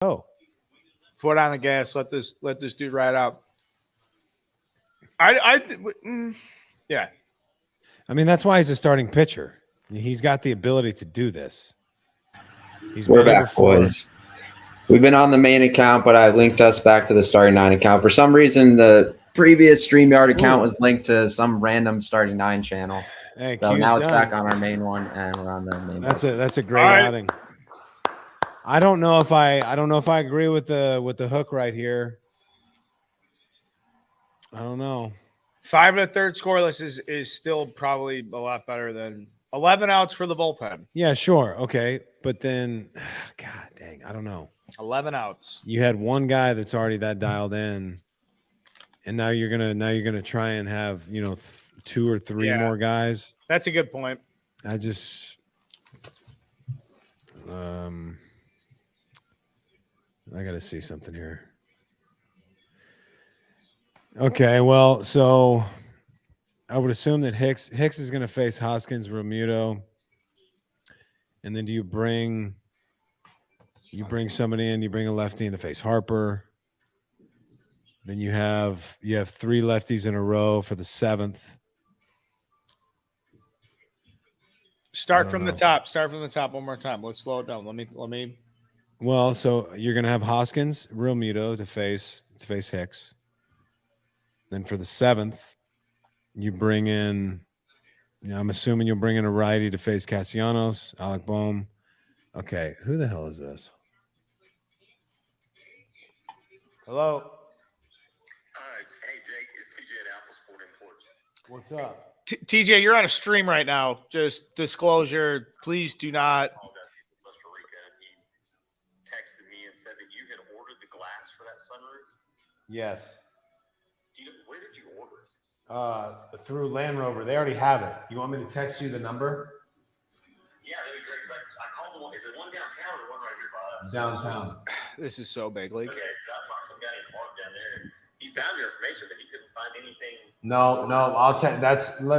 Oh, foot on the gas. Let this dude ride out. Yeah. I mean, that's why he's a starting pitcher. He's got the ability to do this. We're back, boys. We've been on the main account, but I linked us back to the Starting Nine account. For some reason, the previous StreamYard account was linked to some random Starting Nine channel. Hey, so now it's back on our main one, and we're on the main. That's a great outing. I don't know if I agree with the hook right here. I don't know. 5 1/3 scoreless is still probably a lot better than 11 outs for the bullpen. Yeah, sure, okay, but then, God dang, I don't know. 11 outs. You had one guy that's already that dialed in, and now you're gonna try and have 2 or 3 more guys. That's a good point. I just, I gotta see something here. Okay, well, so I would assume that Hicks is going to face Hoskins, Realmuto, and then do you bring somebody in? You bring a lefty in to face Harper. Then you have 3 lefties in a row for the 7th. Start from the top. Start from the top one more time. Let's slow it down. Let me. Well, so you're going to have Hoskins, Realmuto to face Hicks. Then for the 7th, you bring in, I'm assuming you'll bring in a righty to face Castellanos, Alec Bohm. Okay, who the hell is this? Hello. Hey, Jake, it's TJ at Apple Sport Imports. What's up? TJ, you're on a stream right now. Just disclosure, please do not. Costa Rica, and he texted me and said that you had ordered the glass for that sunroof. Yes. Where did you order it? Through Land Rover. They already have it. You want me to text you the number? Yeah, that'd be great. I called the one. Is it one downtown or one right here by us? Downtown. This is so big. Like, okay, I talked to some guy named Mark down there, and he found your information, but he couldn't find anything. No. I'll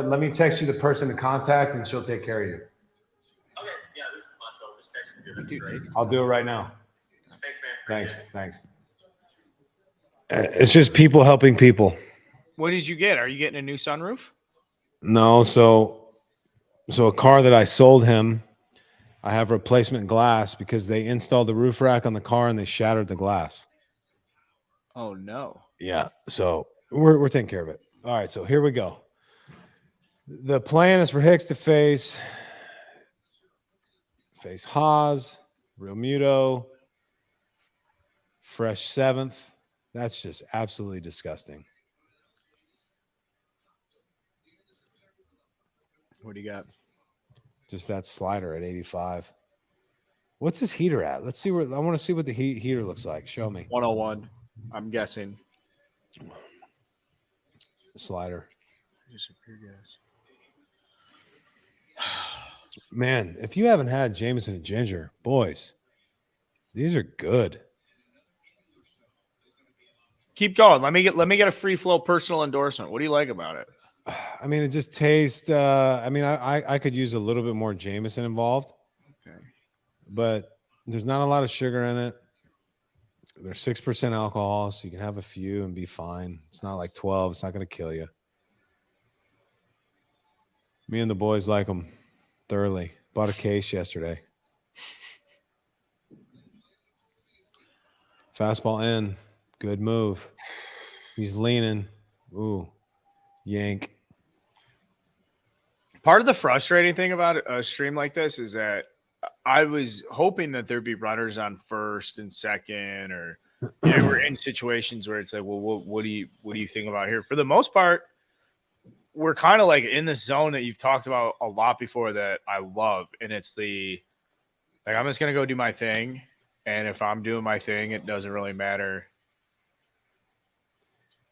let me text you the person to contact, and she'll take care of you. Okay, yeah, this is myself. Just texting you. That'd be great. I'll do it right now. Thanks, man. Thanks. It's just people helping people. What did you get? Are you getting a new sunroof? No, so a car that I sold him, I have replacement glass because they installed the roof rack on the car and they shattered the glass. Oh no. Yeah, so we're taking care of it. All right, so here we go. The plan is for Hicks to face Haas, Realmuto, fresh 7th. That's just absolutely disgusting. What do you got? Just that slider at 85. What's his heater at? Let's see I want to see what the heater looks like. Show me. 101. I'm guessing. Slider. Disappear, guys. Man, if you haven't had Jameson and Ginger, boys, these are good. Keep going. Let me get a free flow personal endorsement. What do you like about it? I mean, it just tastes. I could use a little bit more Jameson involved. Okay. But there's not a lot of sugar in it. There's 6% alcohol, so you can have a few and be fine. It's not like 12. It's not going to kill you. Me and the boys like them thoroughly. Bought a case yesterday. Fastball in. Good move. He's leaning. Ooh. Yank. Part of the frustrating thing about a stream like this is that I was hoping that there'd be runners on first and second, or we're in situations where it's like, well, what do you think about here? For the most part, we're kind of like in the zone that you've talked about a lot before that I love, and it's I'm just gonna go do my thing, and if I'm doing my thing, it doesn't really matter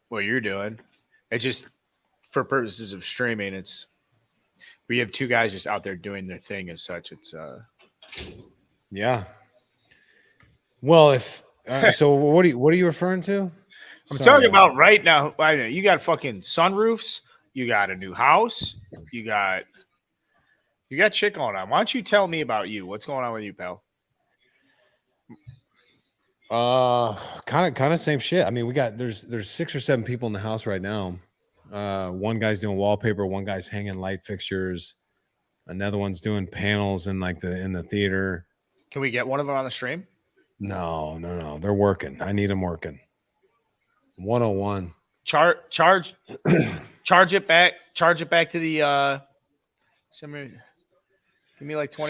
what you're doing. It just, for purposes of streaming, we have 2 guys just out there doing their thing as such. It's yeah. Well, if so, what are you referring to? I'm talking about right now. I know you got fucking sunroofs. You got a new house. You got shit going on. Why don't you tell me about you? What's going on with you, pal? Kind of same shit. I mean, there's 6 or 7 people in the house right now. One guy's doing wallpaper, one guy's hanging light fixtures, another one's doing panels in the theater. Can we get one of them on the stream? No. They're working. I need them working. 101. Charge it back. Charge it back to the somebody. Give me like 20.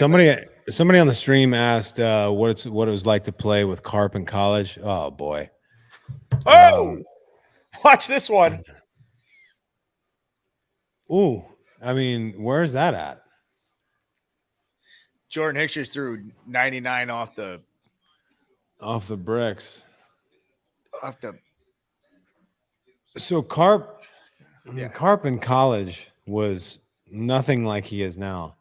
Somebody on the stream asked what it was like to play with Carp in college. Oh boy. Oh, watch this one. Ooh, I mean, where's that at? Jordan Hicks just threw 99 off the bricks. Off the. So Carp in college was nothing like he is now.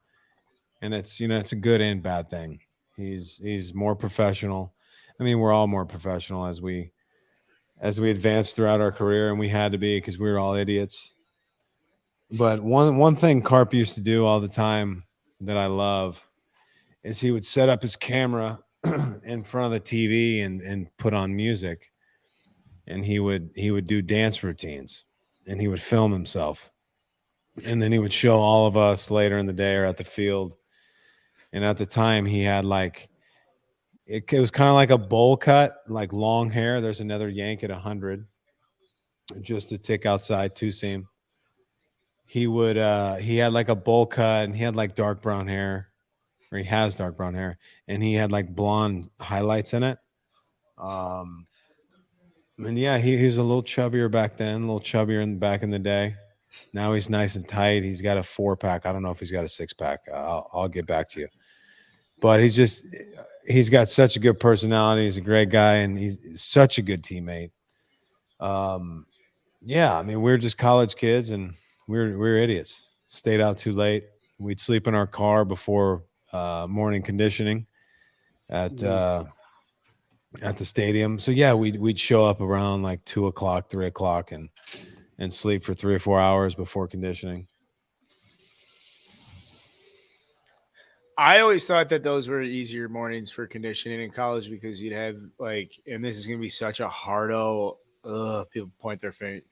And it's a good and bad thing. He's more professional. I mean, we're all more professional as we advance throughout our career, and we had to be because we were all idiots. But one thing Carp used to do all the time that I love is he would set up his camera in front of the TV and put on music, and he would do dance routines, and he would film himself, and then he would show all of us later in the day or at the field. And at the time, he had it was kind of like a bowl cut, like long hair. There's another yank at 100, just a tick outside, two seam. He had like a bowl cut, and he had like dark brown hair, or he has dark brown hair, and he had like blonde highlights in it. And yeah, he was a little chubbier back then, a little chubbier back in the day. Now he's nice and tight. He's got a 4-pack. I don't know if he's got a 6-pack. I'll get back to you. But he's got such a good personality. He's a great guy, and he's such a good teammate. Yeah, I mean, we're just college kids, and we're idiots. Stayed out too late. We'd sleep in our car before morning conditioning at the stadium. So yeah, we'd show up around like 2:00, 3:00, and sleep for 3 or 4 hours before conditioning. I always thought that those were easier mornings for conditioning in college because you'd have and this is going to be such a hardo. People point their finger.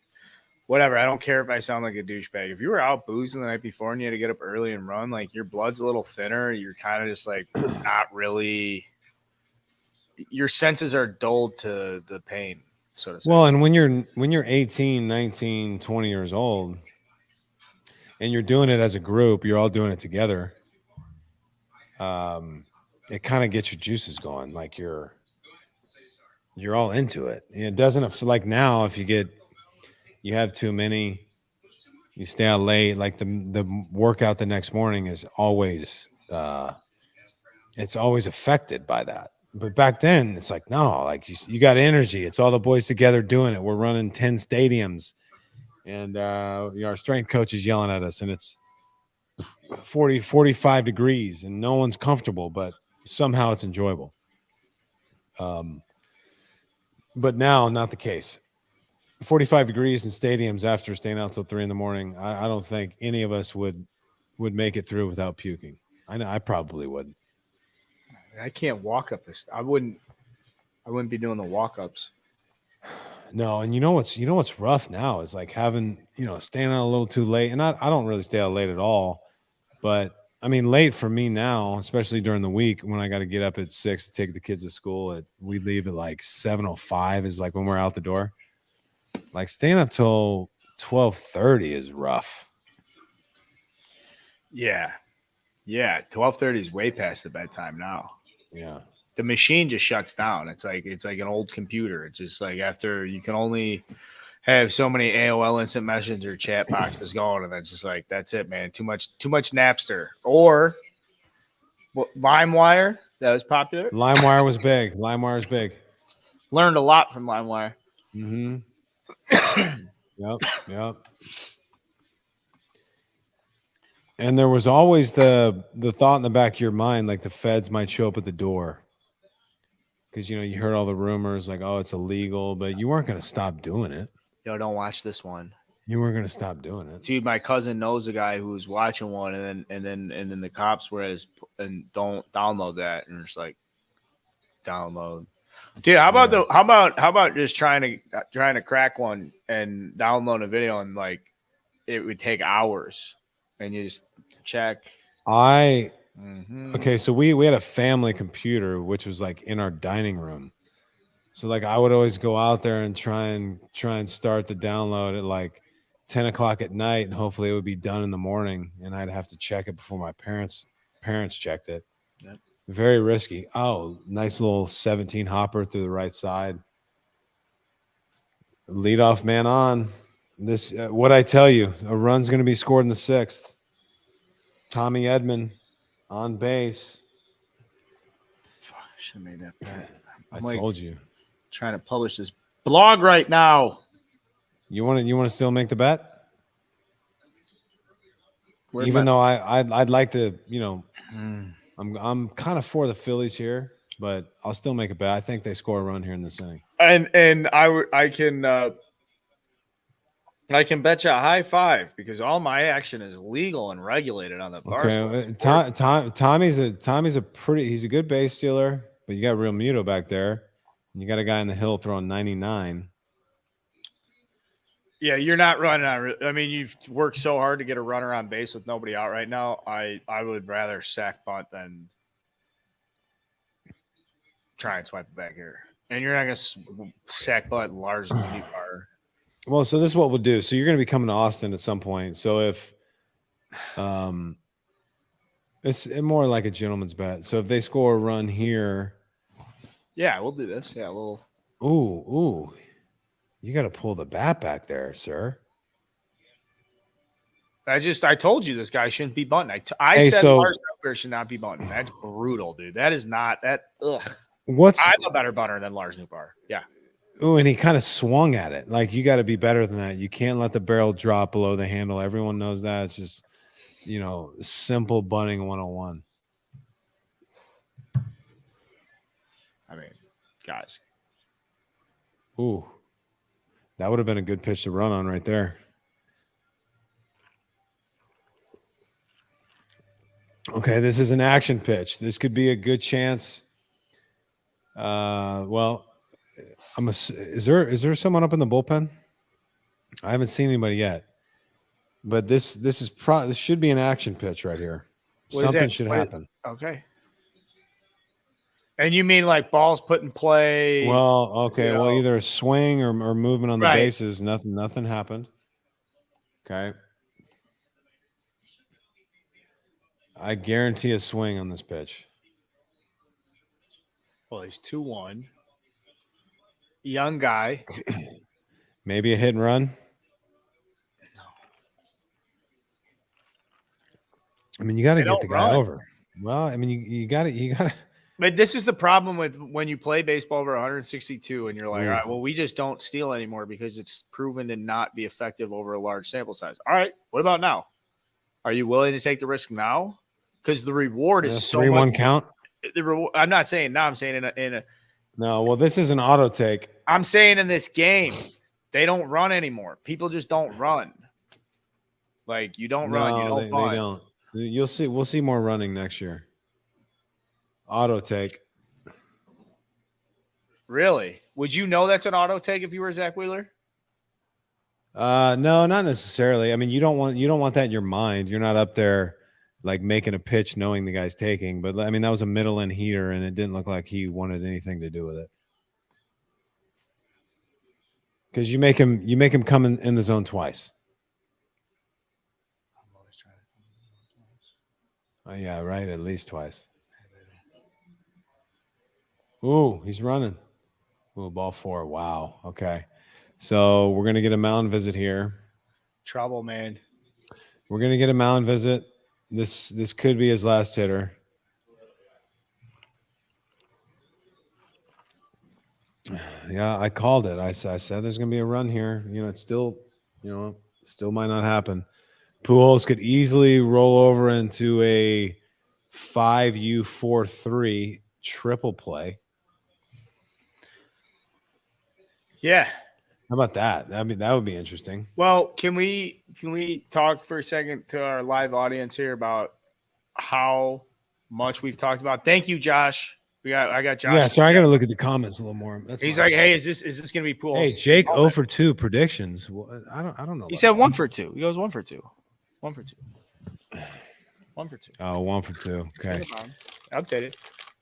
Whatever. I don't care if I sound like a douchebag. If you were out boozing the night before and you had to get up early and run, your blood's a little thinner. You're kind of just not really. Your senses are dulled to the pain, so to say. Well, and when you're 18, 19, 20 years old, and you're doing it as a group, you're all doing it together. It kind of gets your juices going. Like you're all into it. It doesn't feel like now if you have too many, you stay out late. Like the workout the next morning is always it's always affected by that. But back then it's like, no, you got energy. It's all the boys together doing it. We're running 10 stadiums, and our strength coach is yelling at us, and it's 40, 45 degrees, and no one's comfortable, but somehow it's enjoyable. But now, not the case. 45 degrees in stadiums after staying out till 3 a.m. I don't think any of us would make it through without puking. I know I probably would. I can't walk up this. I wouldn't be doing the walk-ups. No, and you know what's rough now is having, staying out a little too late. And I don't really stay out late at all. But I mean, late for me now, especially during the week when I got to get up at 6 to take the kids to school. We leave at 7:05 is when we're out the door. Staying up till 12:30 is rough. Yeah. 12:30 is way past the bedtime now. Yeah. The machine just shuts down. It's like an old computer. It's just after you can only have so many AOL instant messenger chat boxes going, and it's just that's it, man. Too much Napster or LimeWire. That was popular. LimeWire was big. LimeWire is big. Learned a lot from LimeWire. Mm-hmm. Yep. And there was always the thought in the back of your mind, the feds might show up at the door. Because, you heard all the rumors oh, it's illegal, but you weren't going to stop doing it. Yo, don't watch this one. You weren't going to stop doing it. Dude, my cousin knows a guy who was watching one, and then the cops were and don't download that. And it's download. Dude, how about just trying to crack one and download a video and like it would take hours and you just check. Okay, so we had a family computer which was like in our dining room. So like I would always go out there and try and start the download at like 10 o'clock at night, and hopefully it would be done in the morning, and I'd have to check it before my parents checked it. Yep. Very risky. Oh, nice little 17 hopper through the right side. Leadoff man on. This what I tell you, a run's going to be scored in the 6th. Tommy Edman on base. Fuck, I should have made that bet. I told you. Trying to publish this blog right now. You want to still make the bet? Where'd Even though I'd like to, I'm kind of for the Phillies here, but I'll still make a bet. I think they score a run here in this inning. And I can bet you a high five because all my action is legal and regulated on the Barstool. Tommy's he's a good base stealer, but you got Real Muto back there, and you got a guy in the hill throwing 99. Yeah, you're not running on. I mean, you've worked so hard to get a runner on base with nobody out right now. I would rather sack bunt than try and swipe it back here. And you're not going to sack bunt Lars Nootbaar. Well, so this is what we'll do. So you're going to be coming to Austin at some point. So if it's more like a gentleman's bet. So if they score a run here. Yeah, we'll do this. Yeah, we'll. Ooh. You got to pull the bat back there, sir. I told you this guy shouldn't be bunting. I said Lars Nootbaar should not be bunting. That's brutal, dude. That is not that. Ugh. I'm a better bunter than Lars Nootbaar. Yeah. Ooh, and he kind of swung at it. Like, you got to be better than that. You can't let the barrel drop below the handle. Everyone knows that. It's just, simple bunting 101. I mean, guys. Ooh. That would have been a good pitch to run on right there. Okay, this is an action pitch. This could be a good chance. Is there someone up in the bullpen? I haven't seen anybody yet. But this should be an action pitch right here. Something should happen. Okay. And you mean like balls put in play? Well, okay. Well, either a swing or movement on the bases. Nothing happened. Okay. I guarantee a swing on this pitch. Well, he's 2-1. Young guy. Maybe a hit and run. No. I mean, you got to get the guy over. Well, I mean, you got to. But this is the problem with when you play baseball over 162 and you're like, all right, well, we just don't steal anymore because it's proven to not be effective over a large sample size. All right, what about now? Are you willing to take the risk now? Because the reward is so 3-1 count. I'm not saying now. I'm saying in a. No, well, this is an auto take. I'm saying in this game, they don't run anymore. People just don't run. Like you don't run, you don't bunt. They don't. You'll see. We'll see more running next year. Auto take. Really? Would you know that's an auto take if you were Zach Wheeler? No, not necessarily. I mean, you don't want that in your mind. You're not up there like making a pitch knowing the guy's taking. But I mean, that was a middle end heater, and it didn't look like he wanted anything to do with it. Because you make him come in the zone twice. I'm always trying to come in the zone twice. Oh yeah, right. At least twice. Ooh, he's running. Ooh, ball 4. Wow. Okay. So we're going to get a mound visit here. Trouble, man. We're going to get a mound visit. This could be his last hitter. Yeah, I called it. I said there's going to be a run here. It's still might not happen. Pujols could easily roll over into a 5-4-3 triple play. Yeah. How about that? I mean, that would be interesting. Well, can we talk for a second to our live audience here about how much we've talked about? Thank you, Josh. I got Josh. Yeah, so I got to look at the comments a little more. He's like, hey, is this gonna be Pujols? Hey, Jake, 0 for 2 predictions. Well, I don't know. He said 1 for 2. He goes 1 for 2. 1 for 2. 1 for 2. Oh, 1 for 2. Okay. Update it.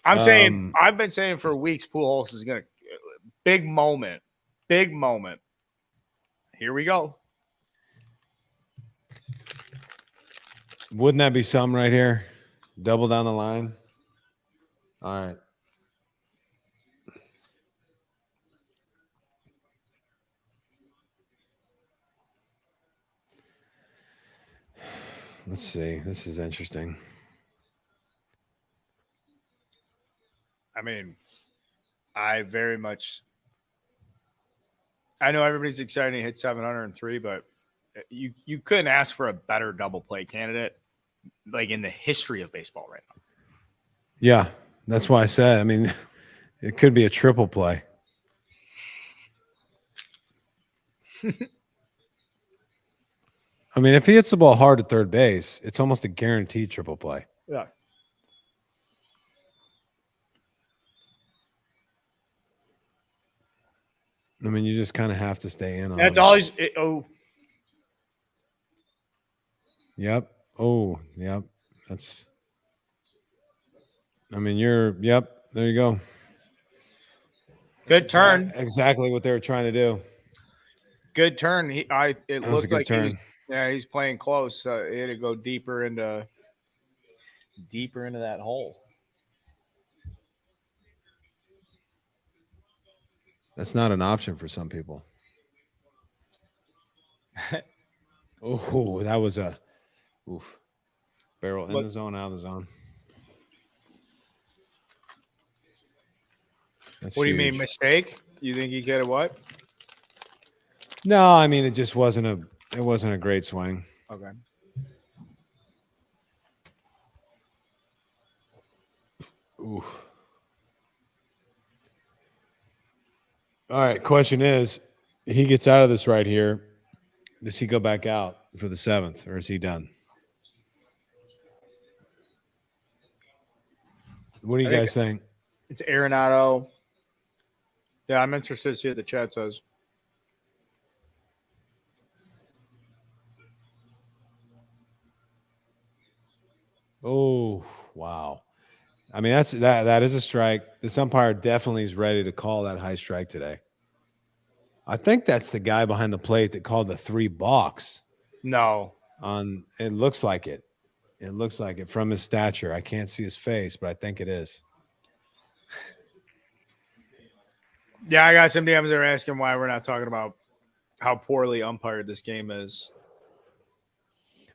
I'm saying I've been saying for weeks Pujols is gonna big moment. Big moment. Here we go. Wouldn't that be something right here? Double down the line. All right. Let's see. This is interesting. I mean, I know everybody's excited to hit 703, but you couldn't ask for a better double play candidate like in the history of baseball right now. Yeah, that's why I said. I mean, it could be a triple play. I mean, if he hits the ball hard at third base, it's almost a guaranteed triple play. Yeah. I mean, you just kind of have to stay in on That's him. all he's. Oh, Yep. Oh, yep. That's. I mean, Yep. There you go. good turn. Exactly what they were trying to do. Good turn. It That was a looked good like turn. he's playing close. He had to go deeper into that hole. That's not an option for some people. Oh, that was a barrel in the zone, out of the zone. That's What do you mean huge. mistake? You think he get a what? No, I mean it just wasn't a great swing. Okay. Ooh. All right. Question is, he gets out of this right here. Does he go back out for the 7th, or is he done? What do you guys think? It's Arenado. Yeah, I'm interested to see what the chat says. Oh, wow. I mean, that is a strike. This umpire definitely is ready to call that high strike today. I think that's the guy behind the plate that called the 3 balks. No. It looks like it. It looks like it from his stature. I can't see his face, but I think it is. Yeah, I got some DMs that are asking why we're not talking about how poorly umpired this game is.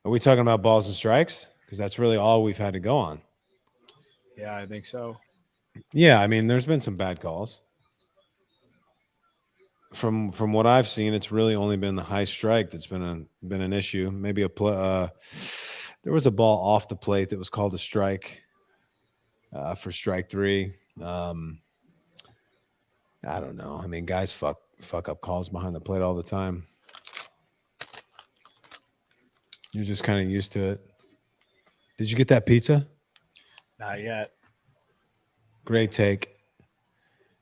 Are we talking about balls and strikes? Because that's really all we've had to go on. Yeah, I think so. Yeah, I mean, there's been some bad calls. From what I've seen, it's really only been the high strike that's been an issue. Maybe there was a ball off the plate that was called a strike for strike 3. I don't know. I mean, guys fuck up calls behind the plate all the time. You're just kind of used to it. Did you get that pizza? Not yet. Great take.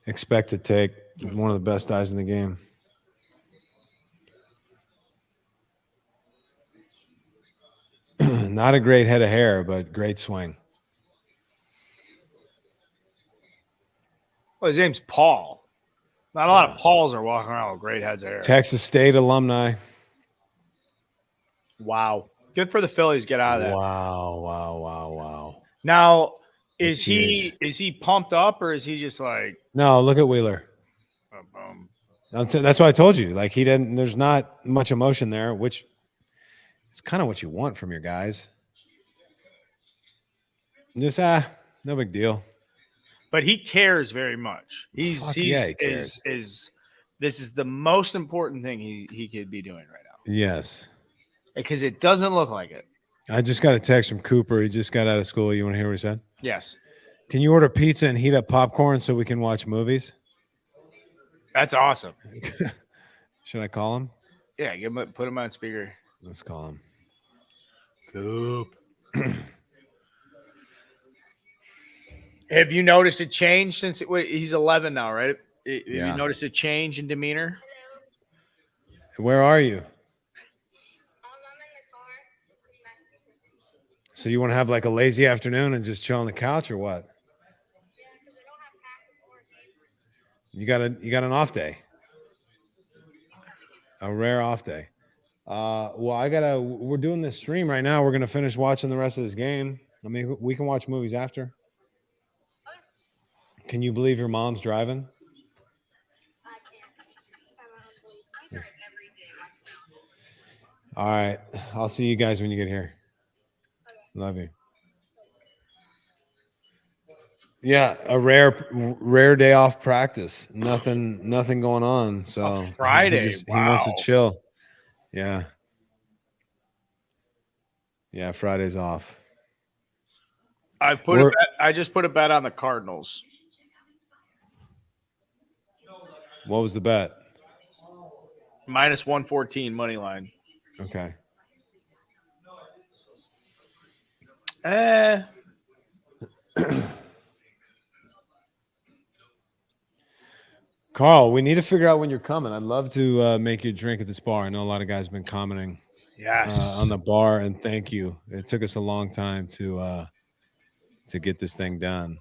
Expected take. One of the best eyes in the game. Not a great head of hair, but great swing. Well, his name's Paul. Not a lot of Pauls are walking around with great heads of hair. Texas State alumni. Wow. Good for the Phillies. Get out of there. Wow. Now, That's is he pumped up or is he just like No, look at Wheeler. boom? That's why I told you. Like there's not much emotion there, which is kind of what you want from your guys. Just no big deal. But he cares very much. He cares. This is the most important thing he could be doing right now. Yes. Because it doesn't look like it. I just got a text from Cooper. He just got out of school. You want to hear what he said? Yes. Can you order pizza and heat up popcorn so we can watch movies? That's awesome. Should I call him? Yeah, put him on speaker. Let's call him. Coop. Have you noticed a change since he's 11 now, right? Have Yeah. you noticed a change in demeanor? Where are you? So you want to have like a lazy afternoon and just chill on the couch or what? You got an off day. A rare off day. Well, we're doing this stream right now. We're gonna finish watching the rest of this game. I mean, we can watch movies after. Can you believe your mom's driving? All right. I'll see you guys when you get here. Love you. Yeah, a rare day off practice. Nothing going on. So Friday. he wants to chill. Yeah. Yeah, Friday's off. I just put a bet on the Cardinals. What was the bet? Minus 114 money line. Okay. Carl, we need to figure out when you're coming. I'd love to make you a drink at this bar. I know a lot of guys have been commenting on the bar, and thank you. It took us a long time to get this thing done.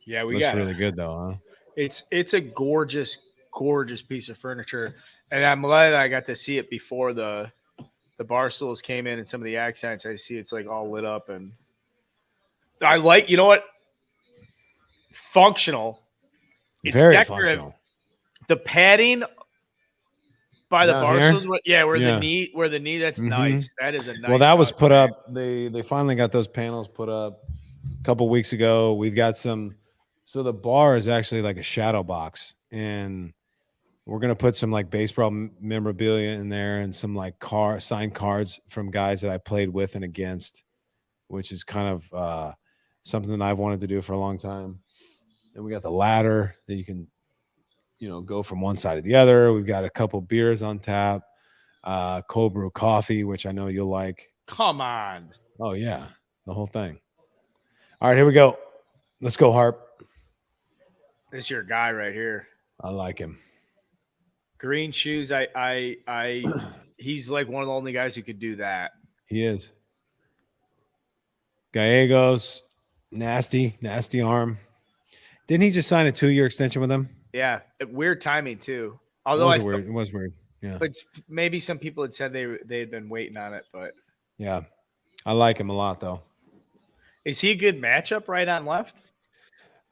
Yeah, looks really good though, huh? It's a gorgeous piece of furniture, and I'm glad I got to see it before the bar stools came in and some of the accents. I see it's like all lit up, and I like, you know what? Functional. It's very decorative. Functional. The padding by the Down bar here? stools, where the knee, that's nice. That is a nice. Well, that was touch, put man. up. They finally got those panels put up a couple weeks ago. We've got some. So the bar is actually like a shadow box, and we're gonna put some like baseball memorabilia in there and some like signed cards from guys that I played with and against, which is kind of something that I've wanted to do for a long time. And we got the ladder that you can, go from one side to the other. We've got a couple beers on tap, cold brew coffee, which I know you'll like. Come on. Oh yeah, the whole thing. All right, here we go. Let's go, Harp. This is your guy right here. I like him. Green shoes. He's like one of the only guys who could do that. He is. Gallegos, nasty arm. Didn't he just sign a 2-year extension with them? Yeah, weird timing too. Although it was weird. Yeah, but maybe some people had said they had been waiting on it, but yeah, I like him a lot though. Is he a good matchup right on left?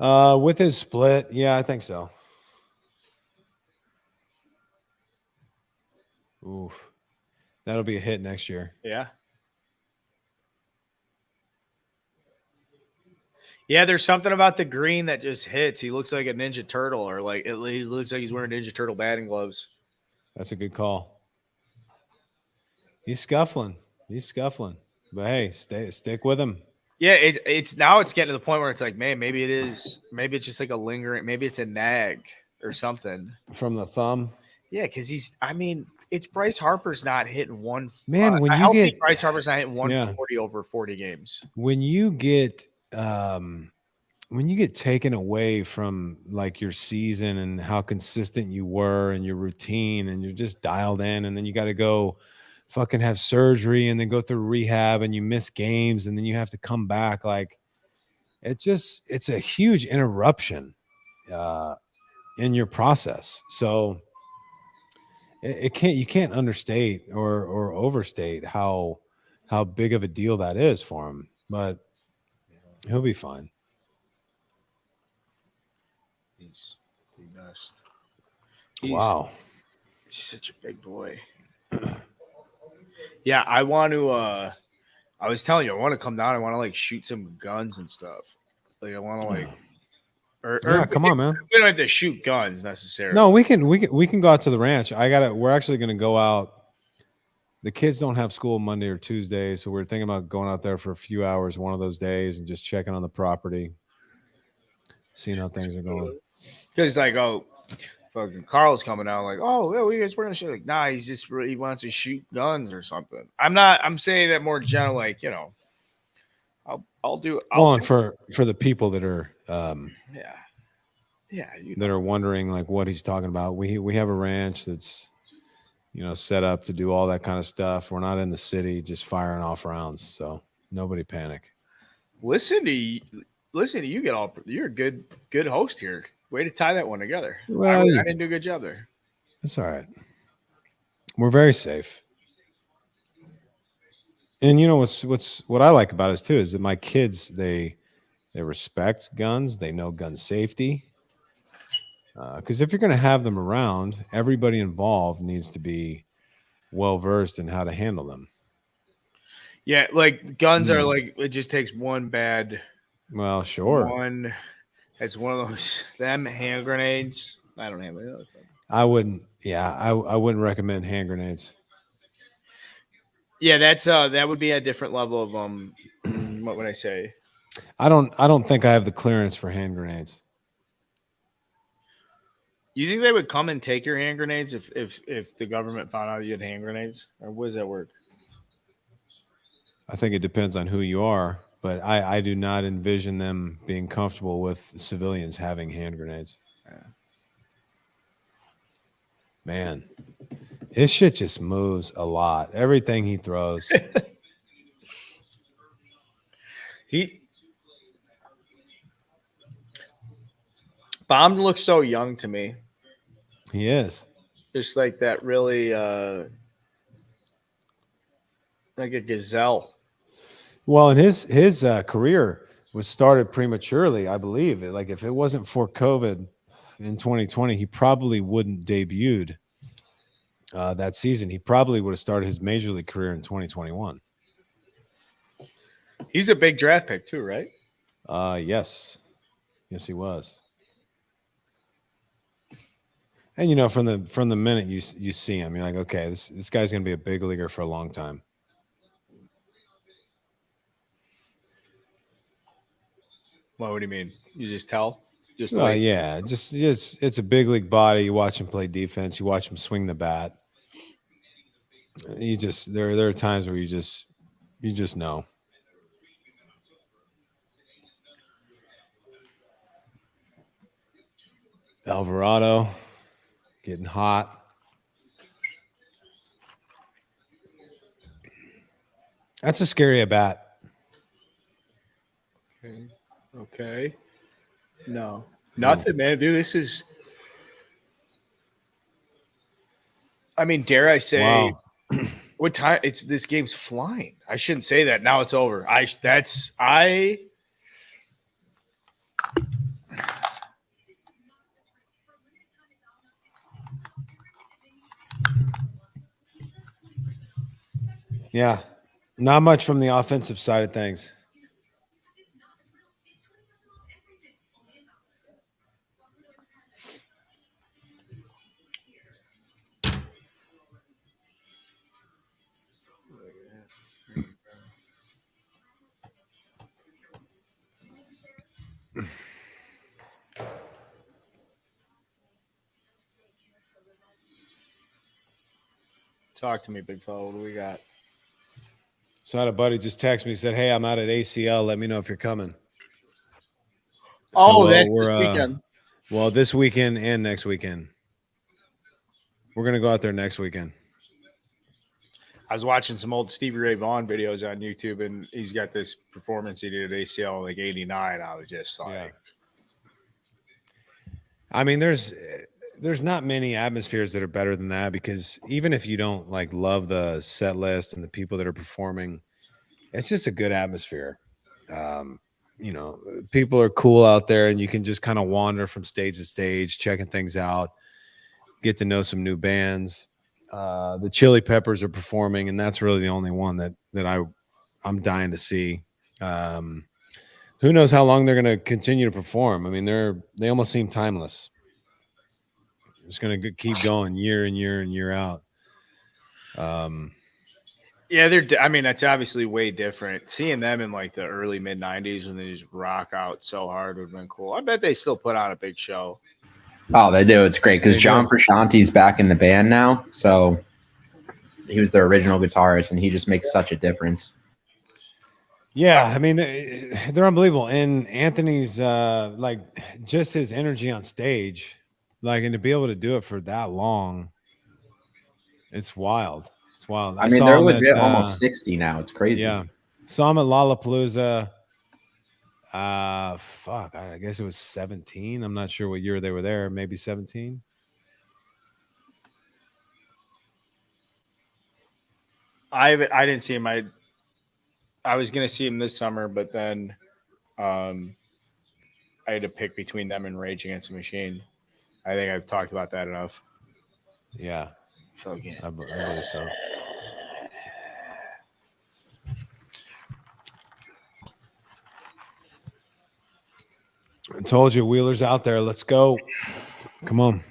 With his split, yeah, I think so. Oof, that'll be a hit next year. Yeah. Yeah, there's something about the green that just hits. He looks like a Ninja Turtle, or like at least looks like he's wearing Ninja Turtle batting gloves. That's a good call. He's scuffling. But hey, stick with him. Yeah, it's getting to the point where it's like, man, maybe it's just like a lingering, maybe it's a nag or something from the thumb. Yeah, because it's Bryce Harper's not hitting one. Man, when you get Bryce Harper's not hitting 140 over 40 games. When you get taken away from like your season and how consistent you were and your routine, and you're just dialed in, and then you got to go fucking have surgery and then go through rehab, and you miss games, and then you have to come back. Like it's a huge interruption in your process. So you can't understate or overstate how big of a deal that is for him, but he'll be fine. He's the best. Wow. He's such a big boy. Yeah, I want to I was telling you, I want to come down. I want to like shoot some guns and stuff. Like I want to like come on, man. We don't have to shoot guns necessarily. No, we can go out to the ranch. We're actually gonna go out. The kids don't have school Monday or Tuesday, so we're thinking about going out there for a few hours one of those days and just checking on the property, seeing how things are going. Because like, fucking Carl's coming out like, oh, yeah, we guys were gonna shoot. Like, nah, he wants to shoot guns or something. I'm saying that more general, like, And for the people that are that are wondering like what he's talking about, we have a ranch that's set up to do all that kind of stuff. We're not in the city just firing off rounds, so nobody panic. Listen to you get all. You're a good host here. Way to tie that one together. Well, I didn't do a good job there. That's all right. We're very safe. And what I like about us too is that my kids they respect guns. They know gun safety. Because if you're going to have them around, everybody involved needs to be well versed in how to handle them. Yeah, like guns are like it just takes one bad. Well, sure. It's one of those hand grenades. I don't have those. I wouldn't. Yeah, I wouldn't recommend hand grenades. Yeah, that would be a different level of what would I say? I don't think I have the clearance for hand grenades. You think they would come and take your hand grenades if the government found out you had hand grenades, or what does that work? I think it depends on who you are, but I do not envision them being comfortable with civilians having hand grenades. Yeah. Man, his shit just moves a lot. Everything he throws. Bomb looks so young to me. He is. Just like that really like a gazelle. Well, and his career was started prematurely, I believe. Like if it wasn't for COVID in 2020, he probably wouldn't debuted that season. He probably would have started his major league career in 2021. He's a big draft pick too, right? Yes, he was. And from the minute you see him, you're like, okay, this guy's gonna be a big leaguer for a long time. What do you mean? You just tell? Just it's a big league body. You watch him play defense. You watch him swing the bat. There are times where you just know. Alvarado getting hot. That's a scary at bat. Okay. No. Nothing, man. Dude, this is dare I say wow. What time this game's flying. I shouldn't say that. Now it's over. Yeah. Not much from the offensive side of things. Talk to me, big fella. What do we got? So I had a buddy just text me, said, "Hey, I'm out at ACL. Let me know if you're coming." That's this weekend. Well, this weekend and next weekend. We're gonna go out there next weekend. I was watching some old Stevie Ray Vaughan videos on YouTube, and he's got this performance he did at ACL like '89. I was just like, yeah. I mean, there's not many atmospheres that are better than that, because even if you don't like love the set list and the people that are performing, it's just a good atmosphere. People are cool out there, and you can just kind of wander from stage to stage, checking things out, get to know some new bands. The Chili Peppers are performing, and that's really the only one that I'm dying to see. Who knows how long they're going to continue to perform? I mean, they almost seem timeless. It's going to keep going year and year and year out. that's obviously way different. Seeing them in like the early mid '90s when they just rock out so hard would have been cool. I bet they still put on a big show. Oh, they do. It's great because John Frusciante's back in the band now. So he was their original guitarist, and he just makes such a difference. Yeah, I mean they're unbelievable, and Anthony's like just his energy on stage, like, and to be able to do it for that long, it's wild. It's wild. I I mean, saw they're him at legit almost 60 now. It's crazy. yeah, saw him at Lollapalooza. Fuck, I guess it was 17. I'm not sure what year they were there. Maybe 17. I didn't see him. I was gonna see him this summer, but then I had to pick between them and Rage Against the Machine. I think I've talked about that enough. Yeah, Okay. I believe so. I told you, Wheeler's out there. Let's go. Come on.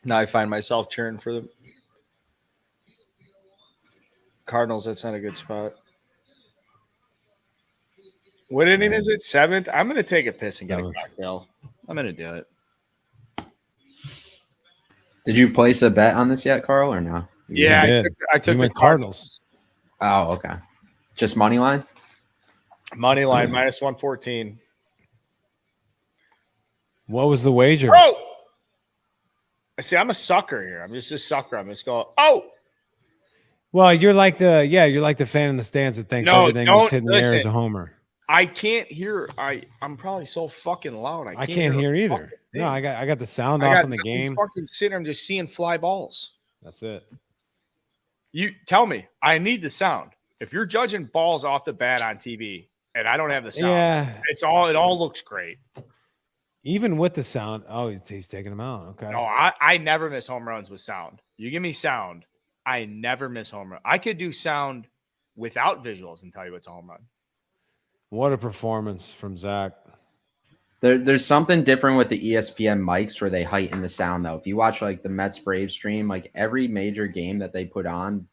Now I find myself cheering for the Cardinals. That's not a good spot. What inning is it? 7th? I'm going to take a piss and get a cocktail. I'm going to do it. Did you place a bet on this yet, Carl, or no? Yeah, I took the Cardinals. Oh, okay. Just money line? Money line minus 114. What was the wager? Oh! See, I'm a sucker here. I'm just a sucker. I'm just going, oh! Well, you're like the fan in the stands that thinks everything that's hitting the air is a homer. I can't hear. I'm probably so fucking loud. I can't hear either. No, I got the sound off in the game. Fucking sitting. I'm just seeing fly balls. That's it. You tell me. I need the sound. If you're judging balls off the bat on TV and I don't have the sound, it all looks great. Even with the sound, he's taking them out. Okay. No, I never miss home runs with sound. You give me sound, I never miss home run. I could do sound without visuals and tell you it's a home run. What a performance from Zach. There's something different with the ESPN mics where they heighten the sound, though. If you watch like the Mets Braves stream, like every major game that they put on,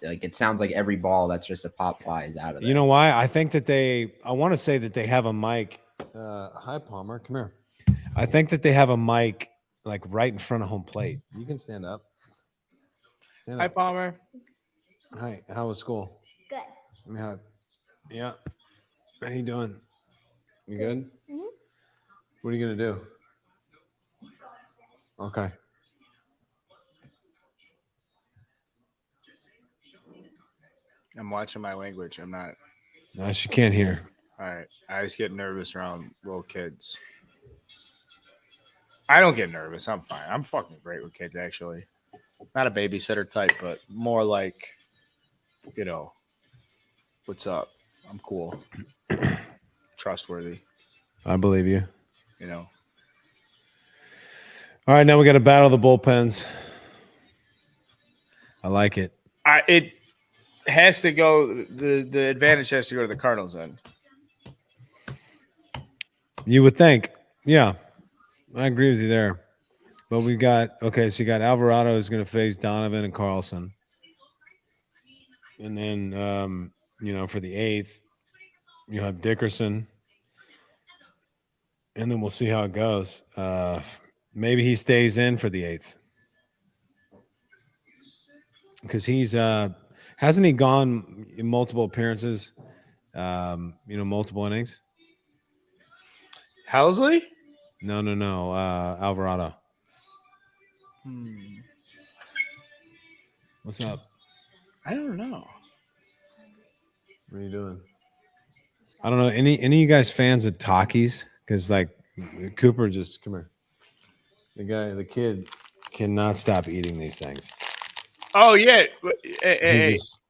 like it sounds like every ball that's just a pop fly is out of there. You know why? I think that I want to say that they have a mic. Hi, Palmer. Come here. I think that they have a mic like right in front of home plate. You can stand up. Hi, Palmer. Hi. How was school? Good. Let me hug. Yeah. How you doing? You good? Mm-hmm. What are you gonna do? Okay. I'm watching my language. I'm not. No, she can't hear. All right. I just get nervous around little kids. I don't get nervous. I'm fine. I'm fucking great with kids, actually. Not a babysitter type, but more like, what's up? I'm cool. Trustworthy. I believe you. All right, now we got to battle the bullpens. I like it. It has to go. The advantage has to go to the Cardinals then. You would think. Yeah, I agree with you there. But we got so you got Alvarado who's going to face Donovan and Carlson, and then for the 8th, you have Dickerson. And then we'll see how it goes. Maybe he stays in for the 8th. Because he's hasn't he gone in multiple appearances, multiple innings? Housley? No. Alvarado. What's up? I don't know. What are you doing? I don't know. Any of you guys fans of Takis? Because like Cooper just come here. The kid cannot stop eating these things. Oh yeah,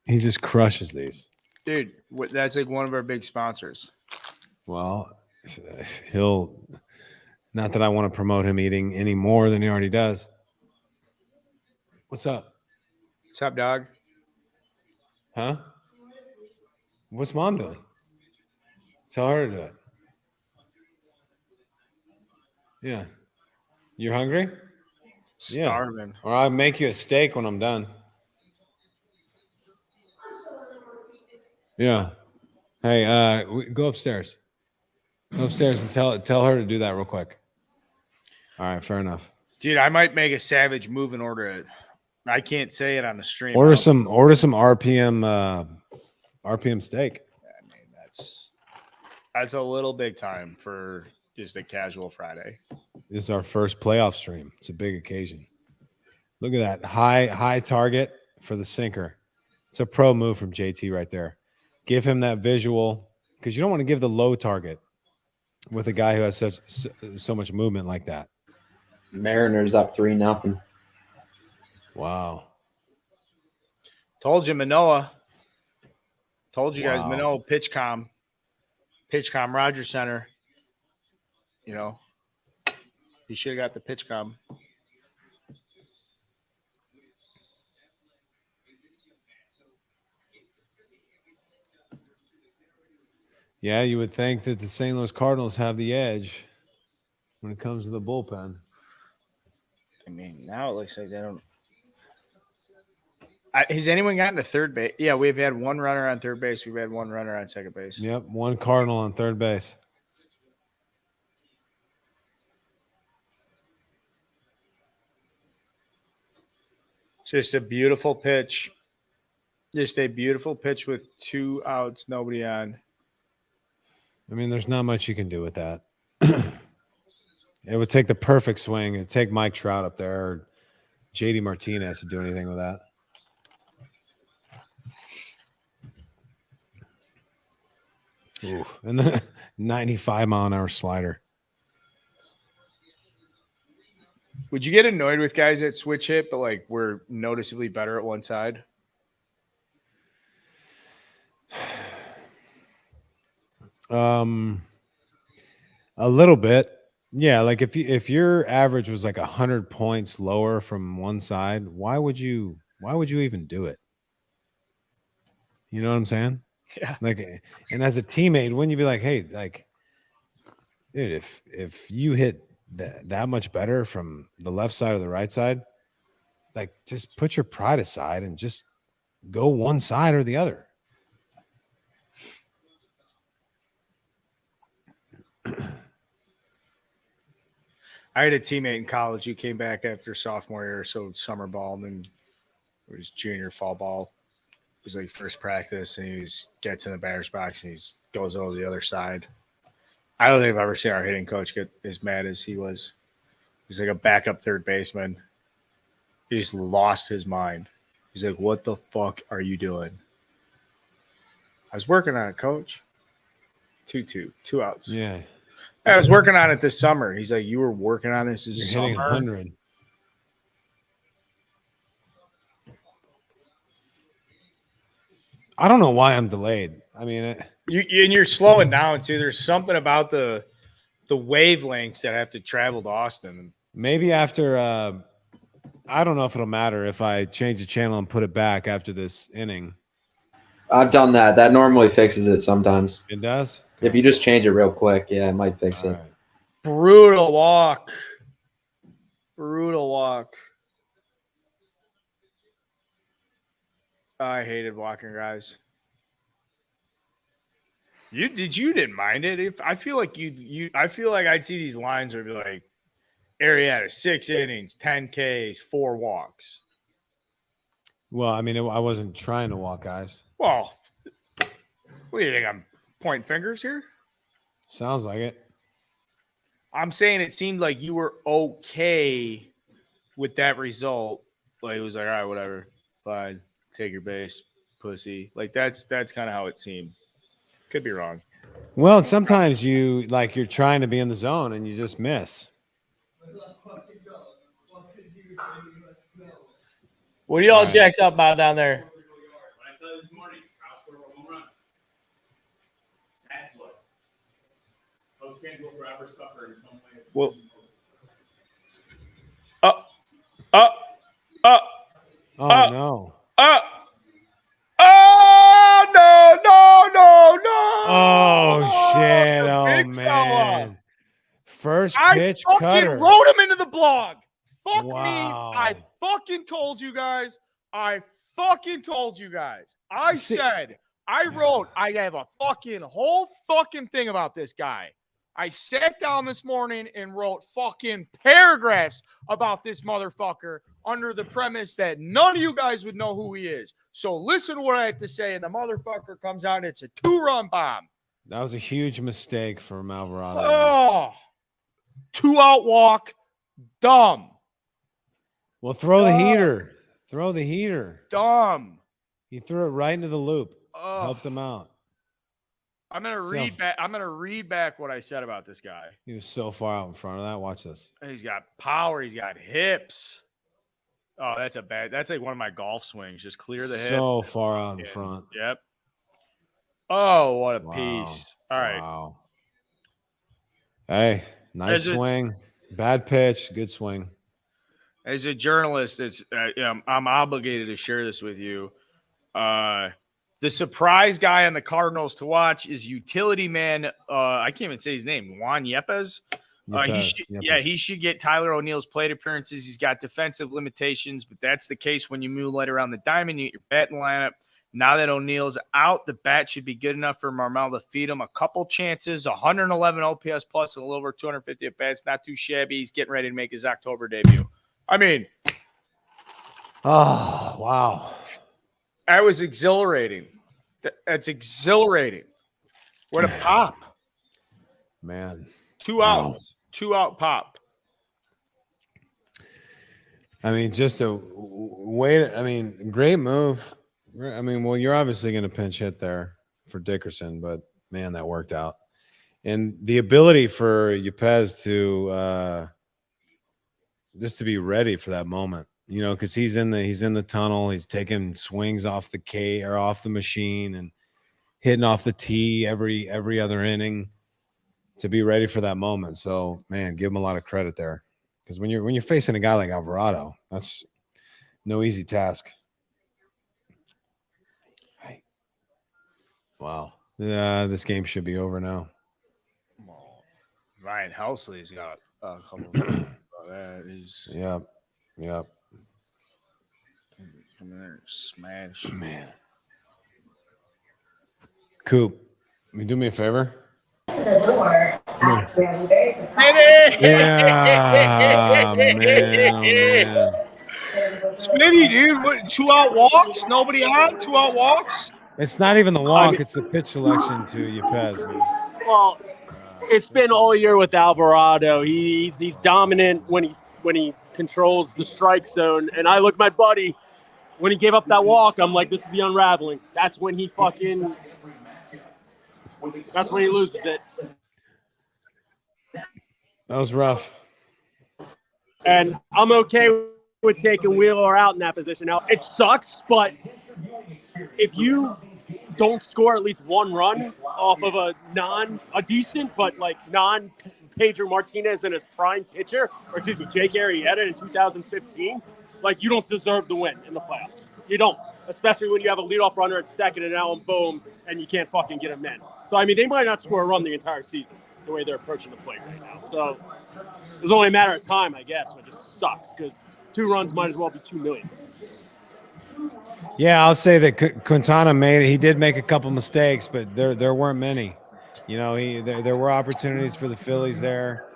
He just crushes these. Dude, that's like one of our big sponsors. Well, he'll not that I want to promote him eating any more than he already does. What's up? What's up, dog? Huh? What's mom doing? Tell her to do it. Yeah. You're hungry? Starving. Yeah. Or I'll make you a steak when I'm done. Yeah. Hey, go upstairs. Go upstairs and tell her to do that real quick. All right, fair enough. Dude, I might make a savage move and order it. I can't say it on the stream. Order some RPM steak. I mean, that's a little big time for just a casual Friday. This is our first playoff stream. It's a big occasion. Look at that high target for the sinker. It's a pro move from JT right there. Give him that visual because you don't want to give the low target with a guy who has so much movement like that. Mariners up 3-0. Wow. Told you, Manoa. Told you guys, Wow. Manoa, PitchCom, Rogers Center. You know, he should have got the PitchCom. Yeah, you would think that the St. Louis Cardinals have the edge when it comes to the bullpen. I mean, now it looks like they don't. Has anyone gotten to third base? Yeah, we've had one runner on third base. We've had one runner on second base. Yep, one Cardinal on third base. Just a beautiful pitch. Just a beautiful pitch with 2 outs, nobody on. I mean, there's not much you can do with that. It would take the perfect swing. It'd take Mike Trout up there or JD Martinez to do anything with that. Ooh, and then 95-mile-an-hour slider. Would you get annoyed with guys that switch hit, but like we're noticeably better at one side? A little bit. Yeah, like if your average was like 100 points lower from one side, why would you even do it? You know what I'm saying? Yeah. Like, and as a teammate, wouldn't you be like, hey, like, dude, if you hit that much better from the left side or the right side, like, just put your pride aside and just go one side or the other. I had a teammate in college who came back after sophomore year, so summer ball, and then it was junior fall ball. It was like first practice, and he gets in the batter's box and he goes over the other side. I don't think I've ever seen our hitting coach get as mad as he was. He's like a backup third baseman. He just lost his mind. He's like, "What the fuck are you doing?" I was working on it, coach. 2-2, 2 outs. Yeah. I was working on it this summer. He's like, "You were working on this this You're hitting summer?" 100. I don't know why I'm delayed. I mean, And you're slowing down too. There's something about the wavelengths that have to travel to Austin. maybe after I don't know if it'll matter if I change the channel and put it back after this inning. I've done that. That normally fixes it sometimes. It does? If you just change it real quick, yeah, it might fix All it. right. Brutal walk. Brutal walk. I hated walking guys. You didn't mind it. I feel like I feel like I'd see these lines where it'd be like Arrieta, 6 innings, 10 Ks, 4 walks. Well, I mean, I wasn't trying to walk guys. Well, what do you think? I'm pointing fingers here? Sounds like it. I'm saying it seemed like you were okay with that result. Like it was like, all right, whatever. Fine. Take your base, pussy. Like that's kind of how it seemed. Could be wrong. Well, sometimes you're trying to be in the zone and you just miss. What are y'all Right. jacked up about down there? Well, Oh, no. Oh no! Oh, shit. The Oh, big man. fella. First I pitch fucking cutter. wrote him into the blog. Fuck Wow. me. I fucking told you guys. I See- said, I wrote, I have a fucking whole fucking thing about this guy. I sat down this morning and wrote fucking paragraphs about this motherfucker under the premise that none of you guys would know who he is. So listen to what I have to say, and the motherfucker comes out and it's a 2-run bomb. That was a huge mistake from Alvarado. Oh, 2-out walk. Dumb. Well, throw the heater. Throw the heater. Dumb. He threw it right into the loop. Oh. Helped him out. I'm gonna read back. I'm gonna read back what I said about this guy. He was so far out in front of that. Watch this. He's got power. He's got hips. Oh, that's like one of my golf swings. Just clear the hips. So far out in front. Yep. Oh, what a Wow. piece. All right. Wow. Hey, nice swing. Bad pitch. Good swing. As a journalist, I'm obligated to share this with you. The surprise guy on the Cardinals to watch is utility man. I can't even say his name. Juan Yepes. He should get Tyler O'Neill's plate appearances. He's got defensive limitations, but that's the case when you move light around the diamond. You get your batting lineup. Now that O'Neill's out, the bat should be good enough for Marmel to feed him a couple chances. 111 OPS plus and a little over 250 at bats. Not too shabby. He's getting ready to make his October debut. I mean, oh wow. That was exhilarating. That's exhilarating. What a pop. Man. 2 outs. 2-out pop. I mean, just a way. I mean, great move. I mean, well, you're obviously going to pinch hit there for Dickerson, but man, that worked out. And the ability for Yepes to just to be ready for that moment. You know, because he's in the tunnel. He's taking swings off the K or off the machine and hitting off the tee every other inning to be ready for that moment. So, man, give him a lot of credit there, because when you're facing a guy like Alvarado, that's no easy task. Wow, this game should be over now. Well, Ryan Helsley's got a couple. That is, yeah. Come in there and smash. Man. Coop, you do me a favor? The door. Yeah, man. Smitty, dude, what, 2-out walks? Nobody on? 2-out walks? It's not even the walk, it's the pitch selection to Yepes, man. Well, it's been all year with Alvarado. He's dominant when he controls the strike zone. And I look at my buddy, when he gave up that walk, I'm like, this is the unraveling. That's when he loses it. That was rough. And I'm okay with taking Wheeler out in that position. Now, it sucks, but if you don't score at least one run off of a decent, but like non-Pedro Martinez in his prime pitcher, or excuse me, Jake Arrieta in 2015, like, you don't deserve the win in the playoffs. You don't, especially when you have a leadoff runner at second and now boom, and you can't fucking get him in. So, I mean, they might not score a run the entire season the way they're approaching the plate right now. So it's only a matter of time, I guess, but it just sucks because 2 runs might as well be $2 million. Yeah, I'll say that Quintana he did make a couple mistakes, but there weren't many. You know, there were opportunities for the Phillies there.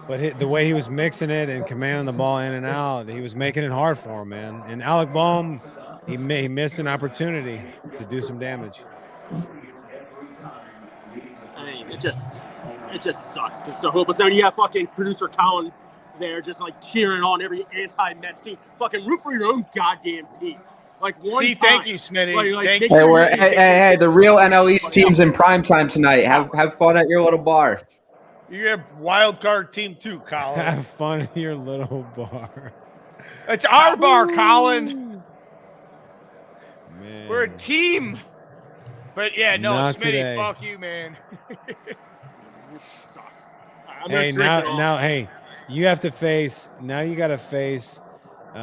But the way he was mixing it and commanding the ball in and out, he was making it hard for him, man. And Alec Boehm, he missed an opportunity to do some damage. I mean, it just sucks because so hopeless. Now you have fucking producer Colin there just like cheering on every anti-Mets team. Fucking root for your own goddamn team. Like thank you, Smitty. Thank you. Hey, the real NL East team's in primetime tonight. Have fun at your little bar. You have wild card team too, Colin. Have fun at your little bar. It's our bar, Colin. Man. We're a team. But yeah, no, Not Smitty, today. fuck you, man. It sucks. Hey, now, hey, you have to face. Now you got to face. You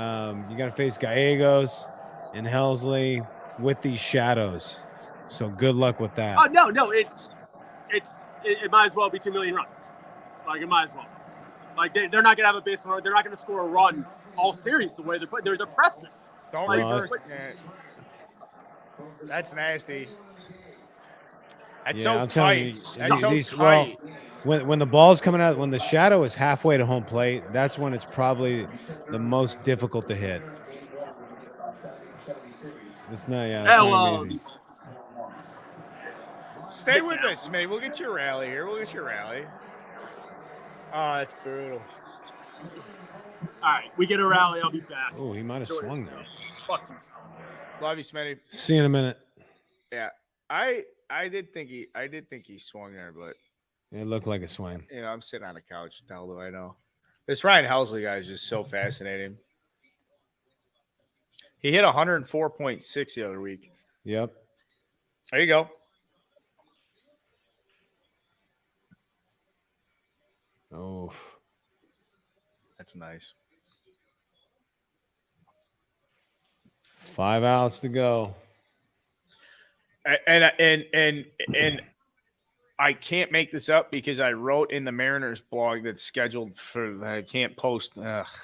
got to face Gallegos and Helsley with these shadows. So good luck with that. Oh no, it might as well be 2 million runs. Like, it might as well. Like, they're not gonna have a base run. They're not gonna score a run all series the way they're playing. They're pressing. Don't reverse it. That's nasty. That's Yeah, so I'm telling you, tight. That's so these well, tight. when the ball's coming out, when the shadow is halfway to home plate, that's when it's probably the most difficult to hit. It's not, yeah, it's not gonna be easy. Stay with us, man. We'll get your rally here. We'll get your rally. Oh, that's brutal. All right, we get a rally. I'll be back. Oh, he might have swung though. Fuck you. Love you, Smitty. See you in a minute. Yeah, I did think he swung there, but It looked like a swing. you know, I'm sitting on a couch. How do I know? This Ryan Helsley guy is just so fascinating. He hit 104.6 the other week. Yep. There you go. Oh, That's nice. 5 outs to go. And I can't make this up because I wrote in the Mariners blog that's scheduled for. I can't post.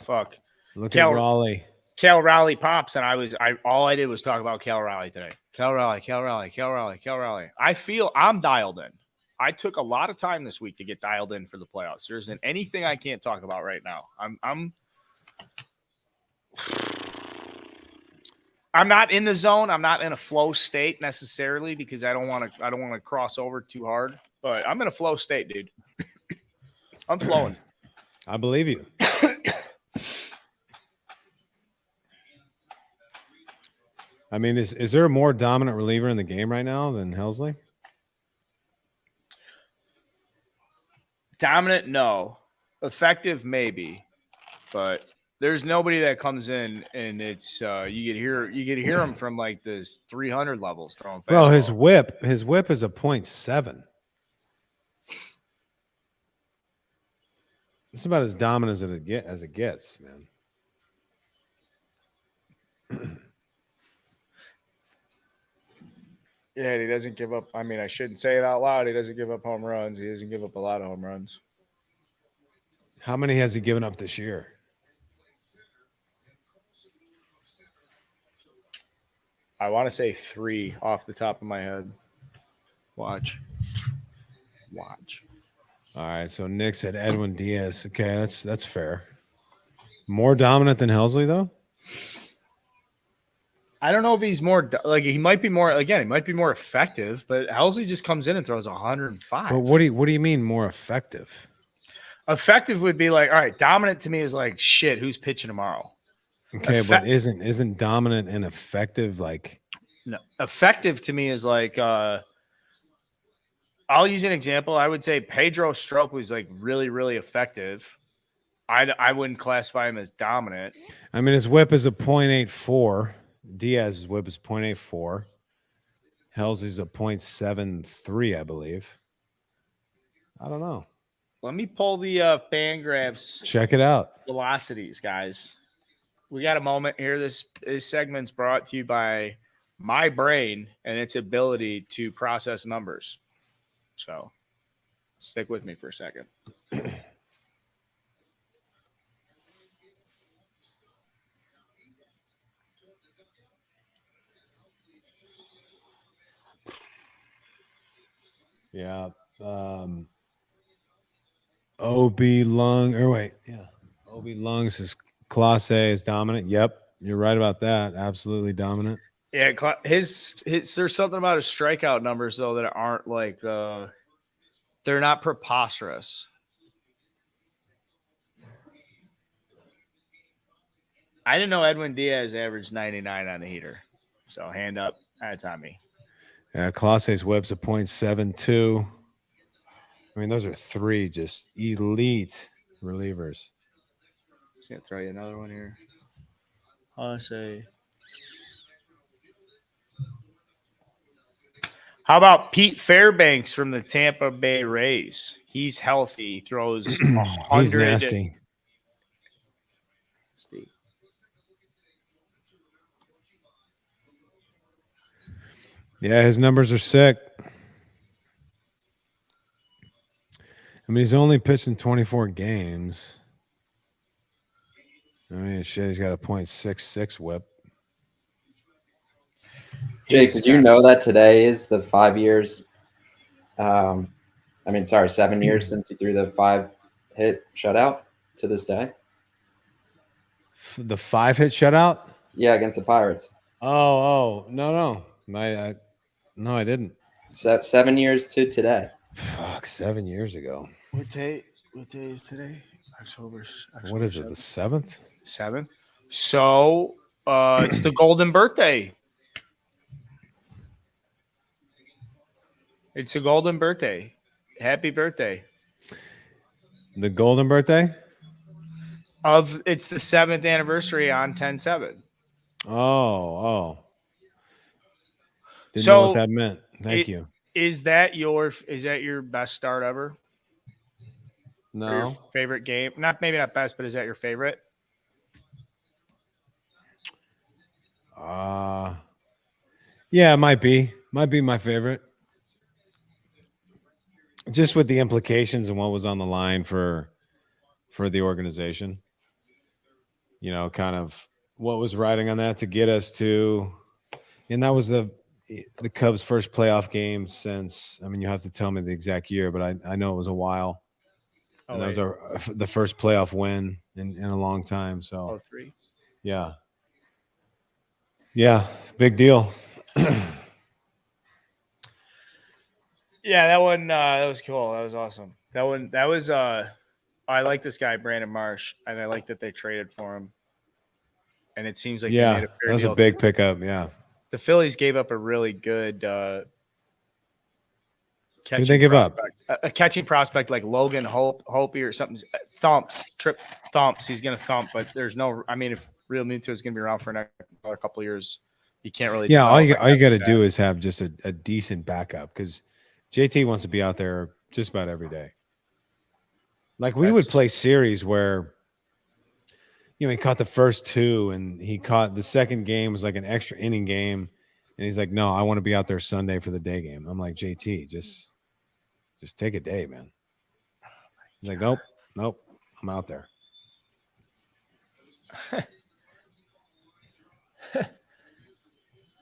Fuck. Look Cal- at Raleigh. Cal Raleigh pops, and all I did was talk about Cal Raleigh today. Cal Raleigh. I feel I'm dialed in. I took a lot of time this week to get dialed in for the playoffs. There isn't anything I can't talk about right now. I'm not in the zone. I'm not in a flow state necessarily because I don't want to cross over too hard. But I'm in a flow state, dude. I'm flowing. I believe you. I mean, is there a more dominant reliever in the game right now than Helsley? Dominant, no. Effective, maybe. But there's nobody that comes in and it's you could hear him from like this 300 levels throwing. Bro, his fastballs. whip is a 0.7. It's about as dominant as it gets, man. Yeah, and he doesn't give up. I mean, I shouldn't say it out loud. He doesn't give up home runs. He doesn't give up a lot of home runs. How many has he given up this year? I want to say 3 off the top of my head. Watch. All right, so Nick said Edwin Diaz. Okay, that's fair. More dominant than Helsley, though? I don't know if he's more like he might be more effective, but Helsley just comes in and throws 105. But what do you mean more effective? Effective would be like, all right, dominant to me is like shit, who's pitching tomorrow? Okay, but isn't dominant and effective like No. Effective to me is like I'll use an example. I would say Pedro Strop was like really, really effective. I wouldn't classify him as dominant. I mean, his whip is a 0.84. Diaz's whip is 0.84. Helsley's a 0.73, I believe. I don't know. Let me pull the Fangraphs Check it out. velocities, guys. We got a moment here. This segment's brought to you by my brain and its ability to process numbers. So stick with me for a second. Yeah. OB Lung, or wait, yeah. OB Lungs is Class A is dominant. Yep. You're right about that. Absolutely dominant. Yeah, his there's something about his strikeout numbers though that aren't like they're not preposterous. I didn't know Edwin Diaz averaged 99 on the heater. So hand up, that's on me. Yeah, Class A's whip's a 0.72. I mean, those are 3 just elite relievers. Just gonna throw you another one here. I'll say. How about Pete Fairbanks from the Tampa Bay Rays? He's healthy. He throws 100. He's nasty. Yeah, his numbers are sick. I mean, he's only pitched in 24 games. I mean, shit, he's got a 0.66 whip. Jake, did you know that today is the 5 years Sorry, 7 years since he threw the 5-hit shutout to this day. The 5-hit shutout? Yeah, against the Pirates. No. No, I didn't. 7 years to today. Fuck, 7 years ago. What day is today? October What is it? The 7th? 7th. So it's the golden birthday. It's a golden birthday. Happy birthday. The golden birthday? It's the 7th anniversary on 10/7. Oh. Didn't So know what that meant. Thank you. Is that your best start ever? Or your No. favorite game? Maybe not best, but is that your favorite? Yeah, it might be. Might be my favorite. Just with the implications and what was on the line for the organization. You know, kind of what was riding on that to get us to, and that was the Cubs' first playoff game since, I mean, you have to tell me the exact year, but I know it was a while. And that was the first playoff win in a long time. So 03. Yeah, big deal. Yeah, that one that was cool. That was awesome. That was I like this guy Brandon Marsh, and I like that they traded for him. And it seems like they made a fair that was deal. a big pickup. Yeah, The Phillies gave up a really good who did they give up? A catching prospect like Logan Holpe or something. Trip Thumps. He's going to thump, but there's no. I mean, if Real Muto is going to be around for another couple of years, you can't really. Yeah, all you got to do is have just a decent backup, because JT wants to be out there just about every day. Like we would play series where, you know, he caught the first 2 and he caught the second game was like an extra inning game. And he's like, no, I want to be out there Sunday for the day game. I'm like, JT, just take a day, man. He's like, nope, I'm out there.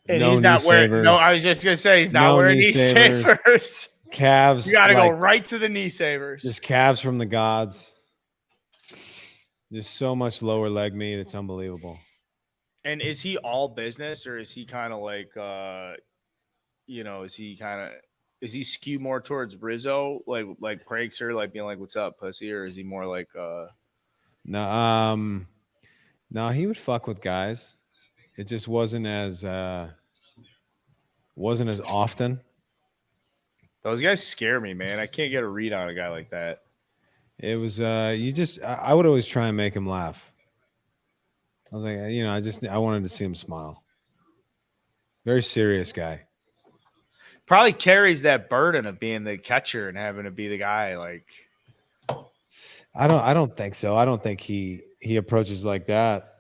And he's not wearing. No, I was just gonna say he's not wearing knee savers. Calves. You got to go right to the knee savers. Just calves from the gods. Just so much lower leg meat. It's unbelievable. And is he all business, or is he kind of like, is he skew more towards Rizzo, like Praxer, like being like, "What's up, pussy," or is he more like, No, he would fuck with guys. It just wasn't as often. Those guys scare me, man. I can't get a read on a guy like that. It was I would always try and make him laugh. I was like, you know, I wanted to see him smile. Very serious guy. Probably carries that burden of being the catcher and having to be the guy. Like, I don't think so. I don't think he approaches like that.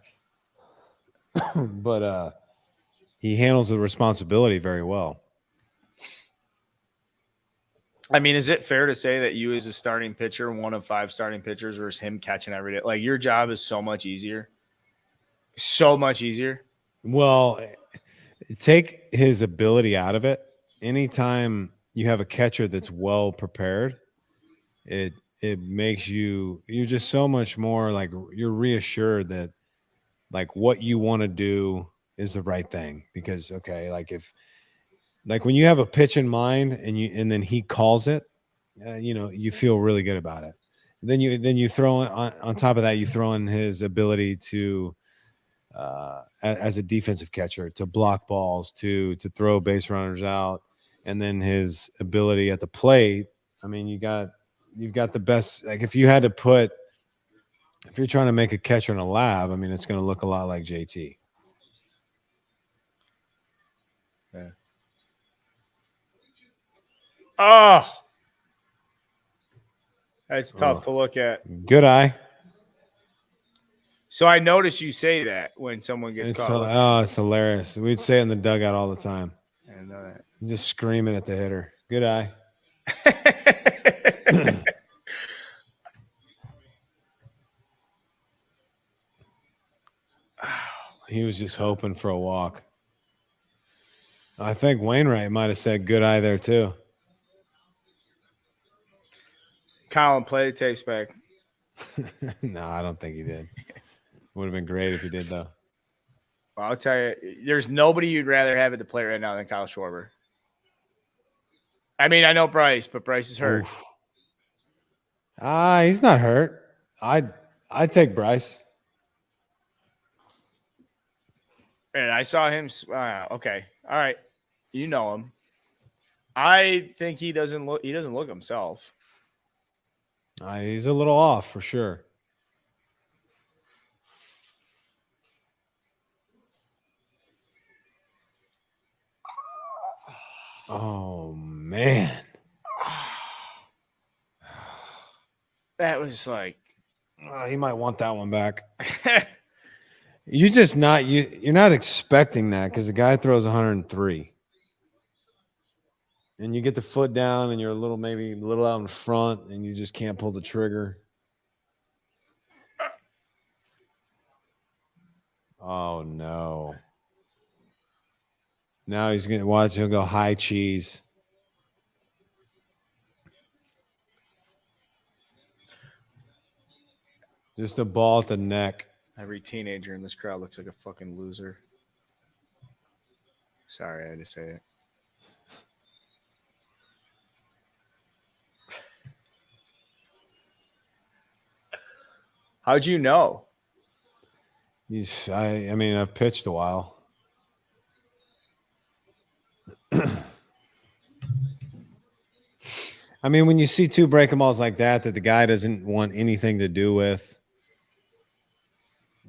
But he handles the responsibility very well. I mean, is it fair to say that you, as a starting pitcher, one of 5 starting pitchers, versus him catching every day, like your job is so much easier? So much easier. Well, take his ability out of it. Anytime you have a catcher that's well prepared, it makes you're just so much more like you're reassured that like what you want to do is the right thing. Because like when you have a pitch in mind and then he calls it, you know, you feel really good about it. Then you throw on top of that, you throw in his ability to as a defensive catcher to block balls, to throw base runners out, and then his ability at the plate. I mean, you've got the best. Like if you're trying to make a catcher in a lab, I mean, it's going to look a lot like JT. Yeah. Oh, that's tough to look at. Good eye. So I notice you say that when someone gets caught. Oh, it's hilarious. We'd say it in the dugout all the time. I know that. Just screaming at the hitter. Good eye. He was just hoping for a walk. I think Wainwright might have said good eye there too. Colin, play the tapes back. No, I don't think he did. Would have been great if he did, though. Well, I'll tell you, there's nobody you'd rather have at the plate right now than Kyle Schwarber. I mean, I know Bryce, but Bryce is hurt. He's not hurt. I'd take Bryce. And I saw him. Okay, all right, you know him. I think he doesn't look. He doesn't look himself. He's a little off for sure. Oh man, that was like. He might want that one back. You're not expecting that because the guy throws 103. And you get the foot down and you're maybe a little out in front and you just can't pull the trigger. Oh no. Now he's gonna watch, he'll go high cheese. Just a ball at the neck. Every teenager in this crowd looks like a fucking loser. Sorry, I had to say it. How'd you know? I mean, I've pitched a while. I mean, when you see two breaking balls like that the guy doesn't want anything to do with,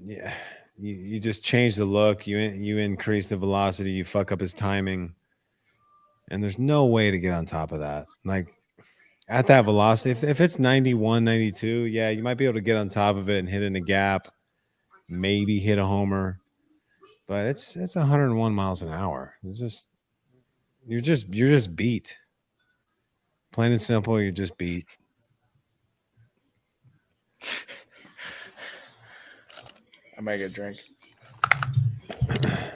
yeah, you just change the look. You increase the velocity. You fuck up his timing, and there's no way to get on top of that. Like at that velocity, if it's 91, 92, yeah, you might be able to get on top of it and hit in a gap, maybe hit a homer, but it's 101 miles an hour. It's just you're just beat. Plain and simple, you're just beat. I might get a drink.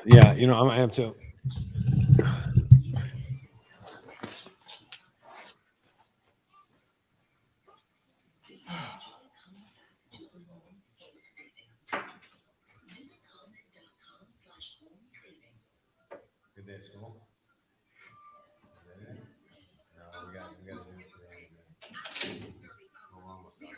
Yeah, I am too. Good day at school. No, we got to do it today. We're almost done.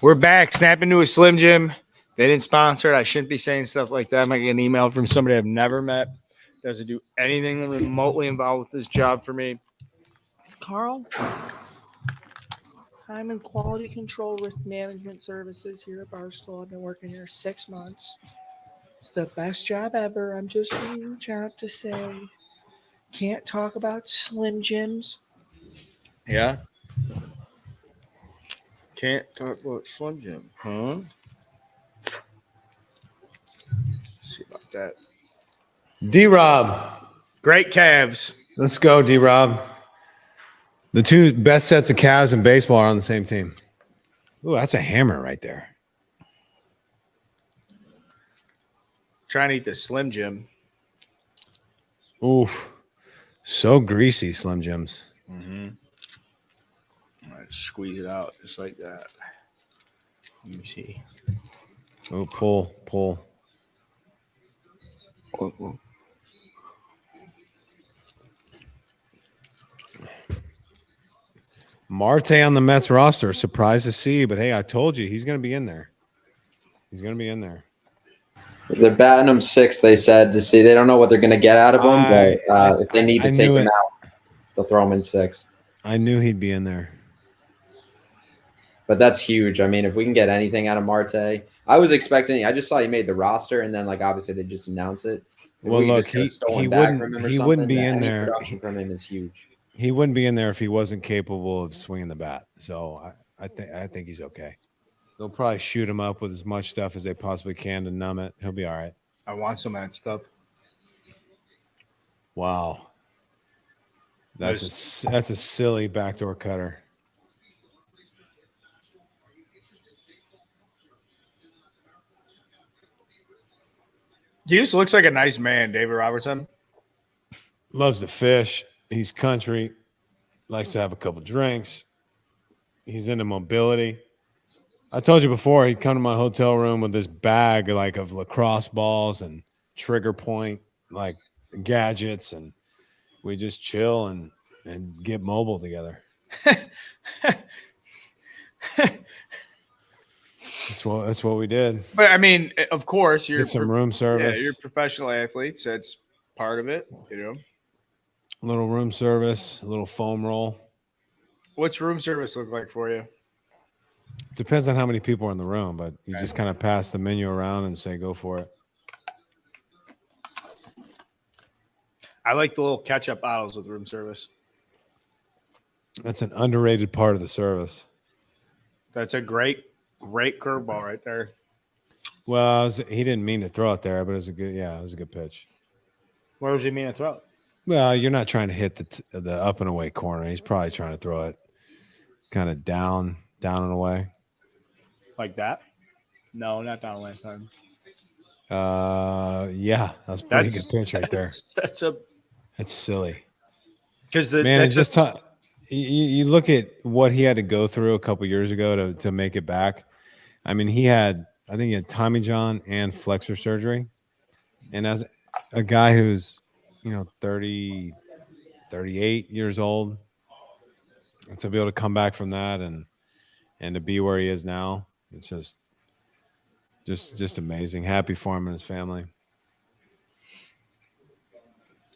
We're back. Snap into a Slim Jim. They didn't sponsor it. I shouldn't be saying stuff like that. I might get an email from somebody I've never met. Doesn't do anything remotely involved with this job for me. It's Carl. I'm in quality control risk management services here at Barstool. I've been working here 6 months. It's the best job ever. I'm just reaching out to say, can't talk about Slim Jims. Yeah. Can't talk about Slim Jim, huh? Let's see about that. D-Rob. Great Cavs. Let's go, D-Rob. The two best sets of Cavs in baseball are on the same team. Ooh, that's a hammer right there. trying to eat the Slim Jim. Oof. So greasy, Slim Jims. Mm-hmm. All right, squeeze it out just like that. Let me see. Oh, pull. Marte on the Mets roster. Surprised to see, but hey, I told you he's going to be in there. He's going to be in there. They're batting him 6th, they said, to see. They don't know what they're going to get out of him, but if they need to take him out, they'll throw him in 6th. I knew he'd be in there. But that's huge. I mean, if we can get anything out of Marte, I was expecting. I just saw he made the roster, and then obviously they just announce it. If Well, look, he he wouldn't be in there. Production from him is huge. He wouldn't be in there if he wasn't capable of swinging the bat. So I think he's okay. They'll probably shoot him up with as much stuff as they possibly can to numb it. He'll be all right. I want some of that stuff. Wow, that's a silly backdoor cutter. He just looks like a nice man, David Robertson. Loves to fish. He's country. Likes to have a couple drinks. He's into mobility. I told you before, he'd come to my hotel room with this bag of lacrosse balls and trigger point gadgets, and we just chill and get mobile together. That's what we did. But I mean, of course, you're Get some room service. Yeah, you're professional athletes. That's part of it, A little room service, a little foam roll. What's room service look like for you? It depends on how many people are in the room, but you just kind of pass the menu around and say, go for it. I like the little ketchup bottles with room service. That's an underrated part of the service. That's a great curveball right there. Well, he didn't mean to throw it there, but it was a good pitch. Where was he mean to throw it? Well, you're not trying to hit the up and away corner. He's probably trying to throw it kind of down and away. Like that? No, not down away. Yeah, that's a pretty good pitch right there. That's silly. Because you look at what he had to go through a couple years ago to make it back. I mean, I think he had Tommy John and flexor surgery. And as a guy who's, 30, 38 years old, and to be able to come back from that and to be where he is now, it's just amazing. Happy for him and his family.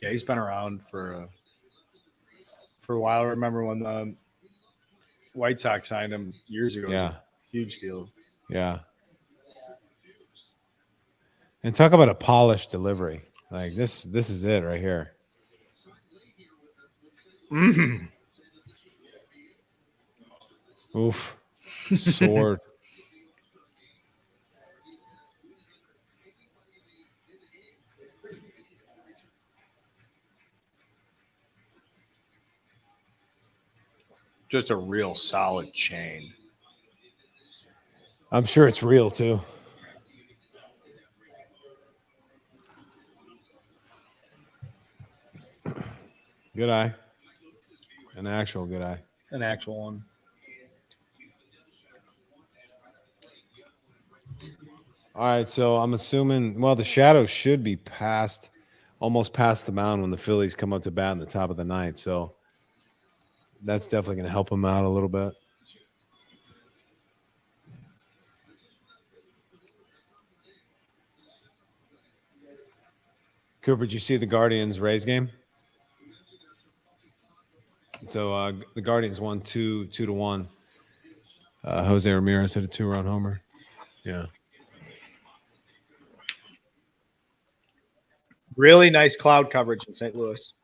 Yeah, he's been around for a while. I remember when the White Sox signed him years ago. Yeah. It was a huge deal. Yeah. And talk about a polished delivery. Like this is it right here. Mm-hmm. Oof. Sword. Just a real solid chain. I'm sure it's real too. Good eye. An actual good eye. An actual one. All right, so I'm assuming, the shadow should be almost past the mound when the Phillies come up to bat in the top of the ninth. So that's definitely going to help them out a little bit. Cooper, did you see the Guardians-Rays game? So the Guardians won 2-1. Jose Ramirez hit a 2-run homer. Yeah. Really nice cloud coverage in St. Louis.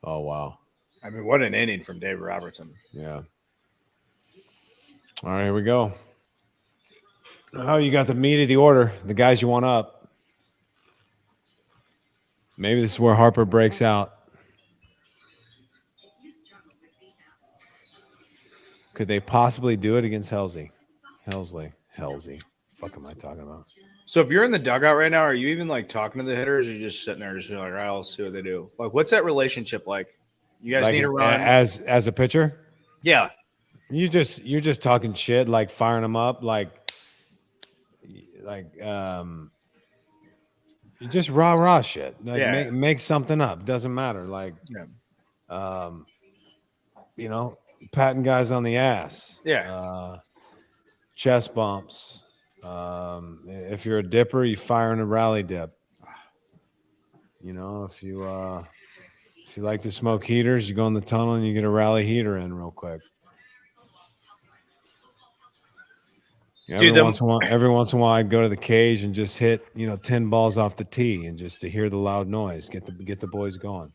Oh, wow. I mean, what an inning from David Robertson. Yeah. All right, here we go. Oh, you got the meat of the order, the guys you want up. Maybe this is where Harper breaks out. Could they possibly do it against Helsley? Helsley. Fuck am I talking about? So if you're in the dugout right now, are you even like talking to the hitters, or you just sitting there just being like, all right, I'll see what they do? Like, what's that relationship like? You guys Like need to run. as a pitcher? Yeah. You're just talking shit, like firing them up, like you just rah shit. Like Yeah. make something up. Doesn't matter. Like you know, patting guys on the ass. Yeah. Chest bumps. If you're a dipper, you fire in a rally dip. You know, if you like to smoke heaters, you go in the tunnel and you get a rally heater in real quick. Every once in a while, I'd go to the cage and just hit 10 balls off the tee, and just to hear the loud noise, get the boys going.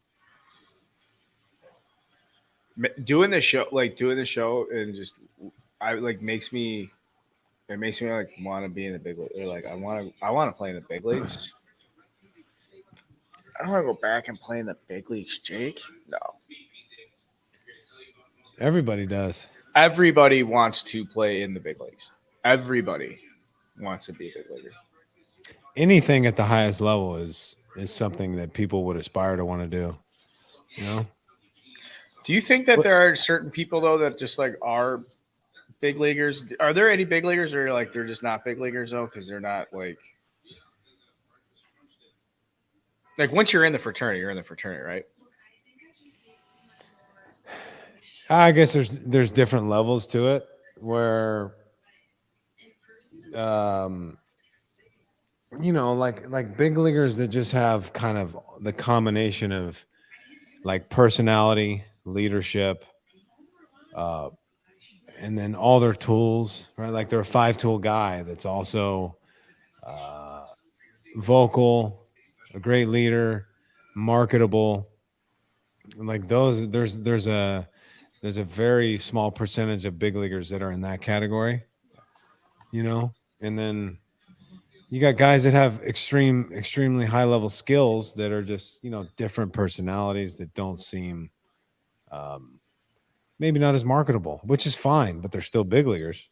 Doing the show, and just makes me like want to be in the big league. Or like I want to play in the big leagues. I don't want to go back and play in the big leagues, Jake. No. Everybody does. Everybody wants to play in the big leagues. Everybody wants to be a big leaguer. Anything at the highest level is something that people would aspire to want to do. You know? Do you think that there are certain people though that just like are big leaguers? Are there any big leaguers, or like they're just not big leaguers though because they're not like once you're in the fraternity, you're in the fraternity, right? I guess there's different levels to it where like big leaguers that just have kind of the combination of like personality, leadership, and then all their tools, right? Like they're a 5-tool guy that's also vocal, a great leader, marketable. Like those, there's a very small percentage of big leaguers that are in that category, and then you got guys that have extremely high level skills that are just, different personalities that don't seem maybe not as marketable, which is fine, but they're still big leaguers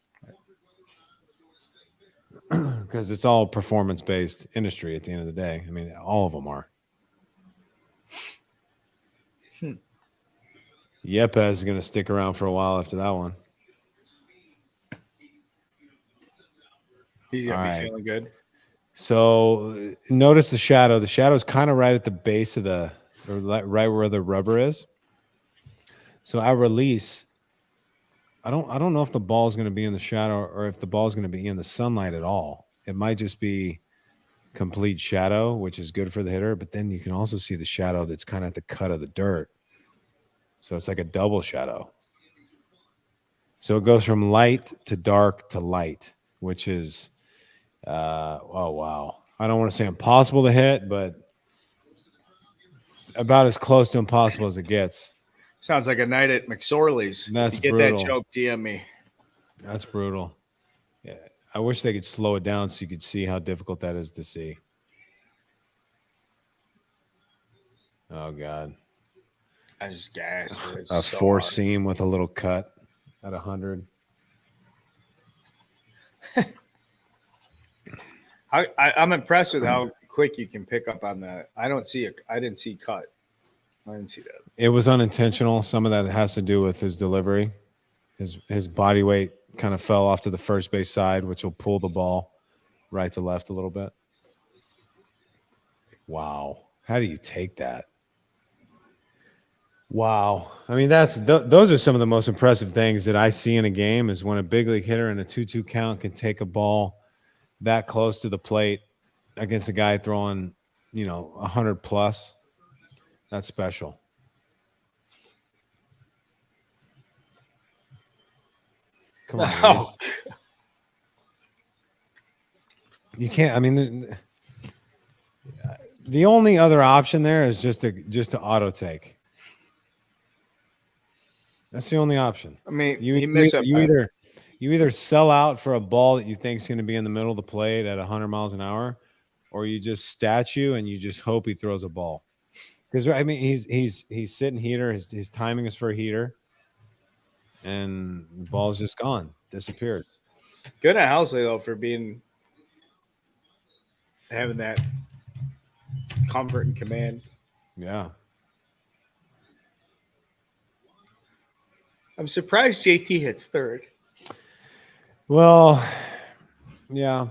because it's all performance based industry at the end of the day. I mean, all of them are. Yepes is going to stick around for a while after that one. He's going to be feeling good. So notice the shadow. The shadow is kind of right at the base of right where the rubber is. So at release, I don't know if the ball is going to be in the shadow or if the ball is going to be in the sunlight at all. It might just be complete shadow, which is good for the hitter. But then you can also see the shadow that's kind of at the cut of the dirt. So it's like a double shadow. So it goes from light to dark to light, which is, oh, wow. I don't want to say impossible to hit, but about as close to impossible as it gets. Sounds like a night at McSorley's. That's if you get brutal. That joke, DM me. That's brutal. Yeah, I wish they could slow it down so you could see how difficult that is to see. Oh, God. I just gassed. A four seam with a little cut at 100. I'm impressed with how quick you can pick up on that. I didn't see cut. I didn't see that. It was unintentional. Some of that has to do with his delivery. His body weight kind of fell off to the first base side, which will pull the ball right to left a little bit. Wow. How do you take that? Wow. I mean, those are some of the most impressive things that I see in a game is when a big league hitter in a 2-2 count can take a ball that close to the plate against a guy throwing, 100 plus. That's special. Come on. Reese. You can't. I mean, the only other option there is just to auto take. That's the only option. I mean, you either sell out for a ball that you think is going to be in the middle of the plate at 100 miles an hour, or you just statue and you just hope he throws a ball. Because I mean, he's sitting heater. His timing is for a heater. and the ball's just gone, disappears. Good on Housley though for having that comfort and command. Yeah. I'm surprised JT hits third. Well, yeah,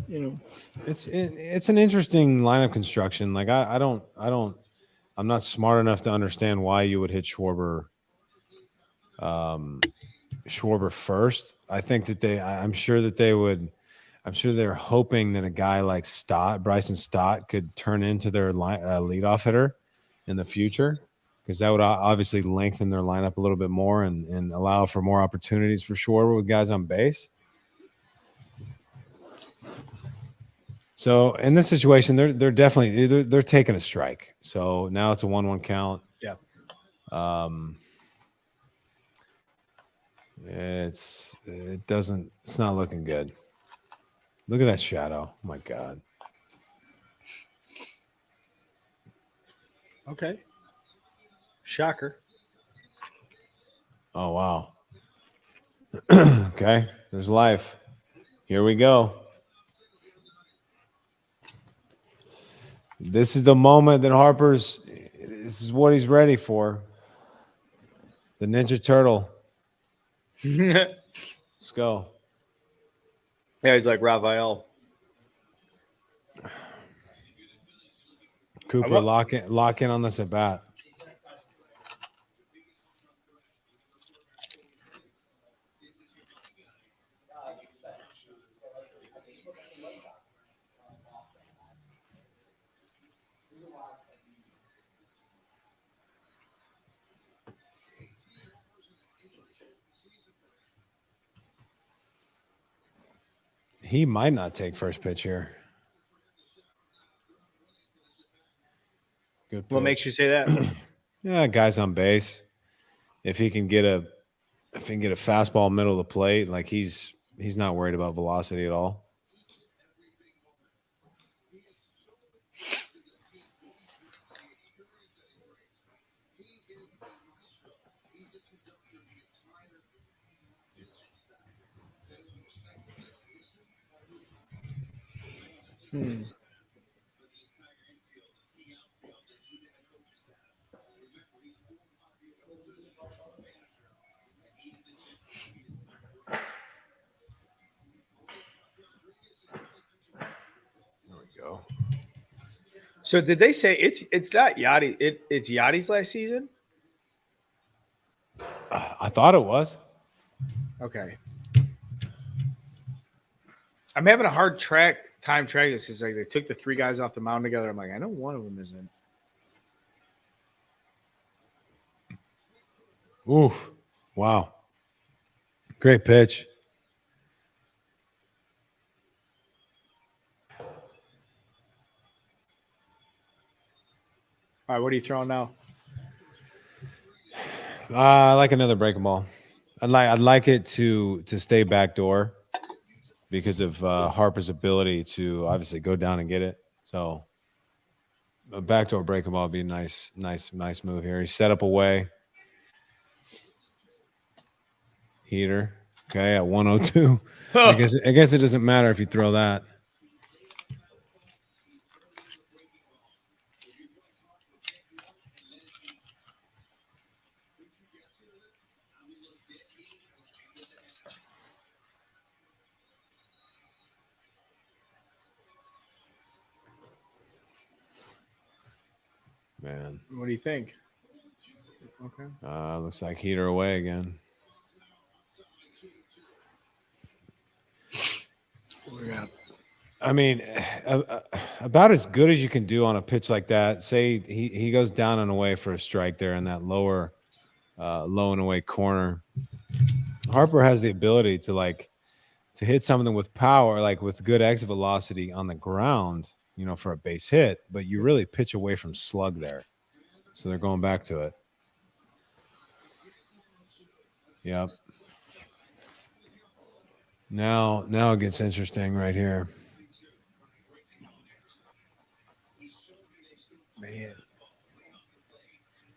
You know, it's an interesting lineup construction. Like I'm not smart enough to understand why you would hit Schwarber first. I think that I'm sure they're hoping that a guy like Bryson Stott could turn into their leadoff hitter in the future, because that would obviously lengthen their lineup a little bit more and allow for more opportunities for Schwarber with guys on base. So in this situation, they're definitely they're taking a strike. So now it's a 1-1 count. Yeah. It's not looking good. Look at that shadow. Oh my God. okay. Shocker. Oh wow. Okay, there's life. Here we go. This is the moment that this is what he's ready for. The Ninja Turtle. Yeah, Let's go. he's like Raphael. Cooper, lock in on this at bat. He might not take first pitch here. Good pitch. What makes you say that? Yeah, guys on base. If he can get a fastball middle of the plate, like he's not worried about velocity at all. There we go. So did they say it's not Yachty? It's Yachty's last season? I thought it was. Okay. I'm having a hard time tracking this. It's like they took the three guys off the mound together. I'm like, I know one of them isn't. Oof. Wow. Great pitch. All right, what are you throwing now? I like another breaking ball. I'd like it to stay backdoor because of Harper's ability to obviously go down and get it. So a backdoor breaking ball would be a nice move here. He's set up away. Heater. Okay, at 102. I guess it doesn't matter if you throw that. Man. What do you think? Okay. Looks like heater away again. I mean, about as good as you can do on a pitch like that. Say he goes down and away for a strike there in that lower, low and away corner. Harper has the ability to hit something with power, like with good exit velocity on the ground, for a base hit, but you really pitch away from slug there. So they're going back to it. Yep. Now it gets interesting right here.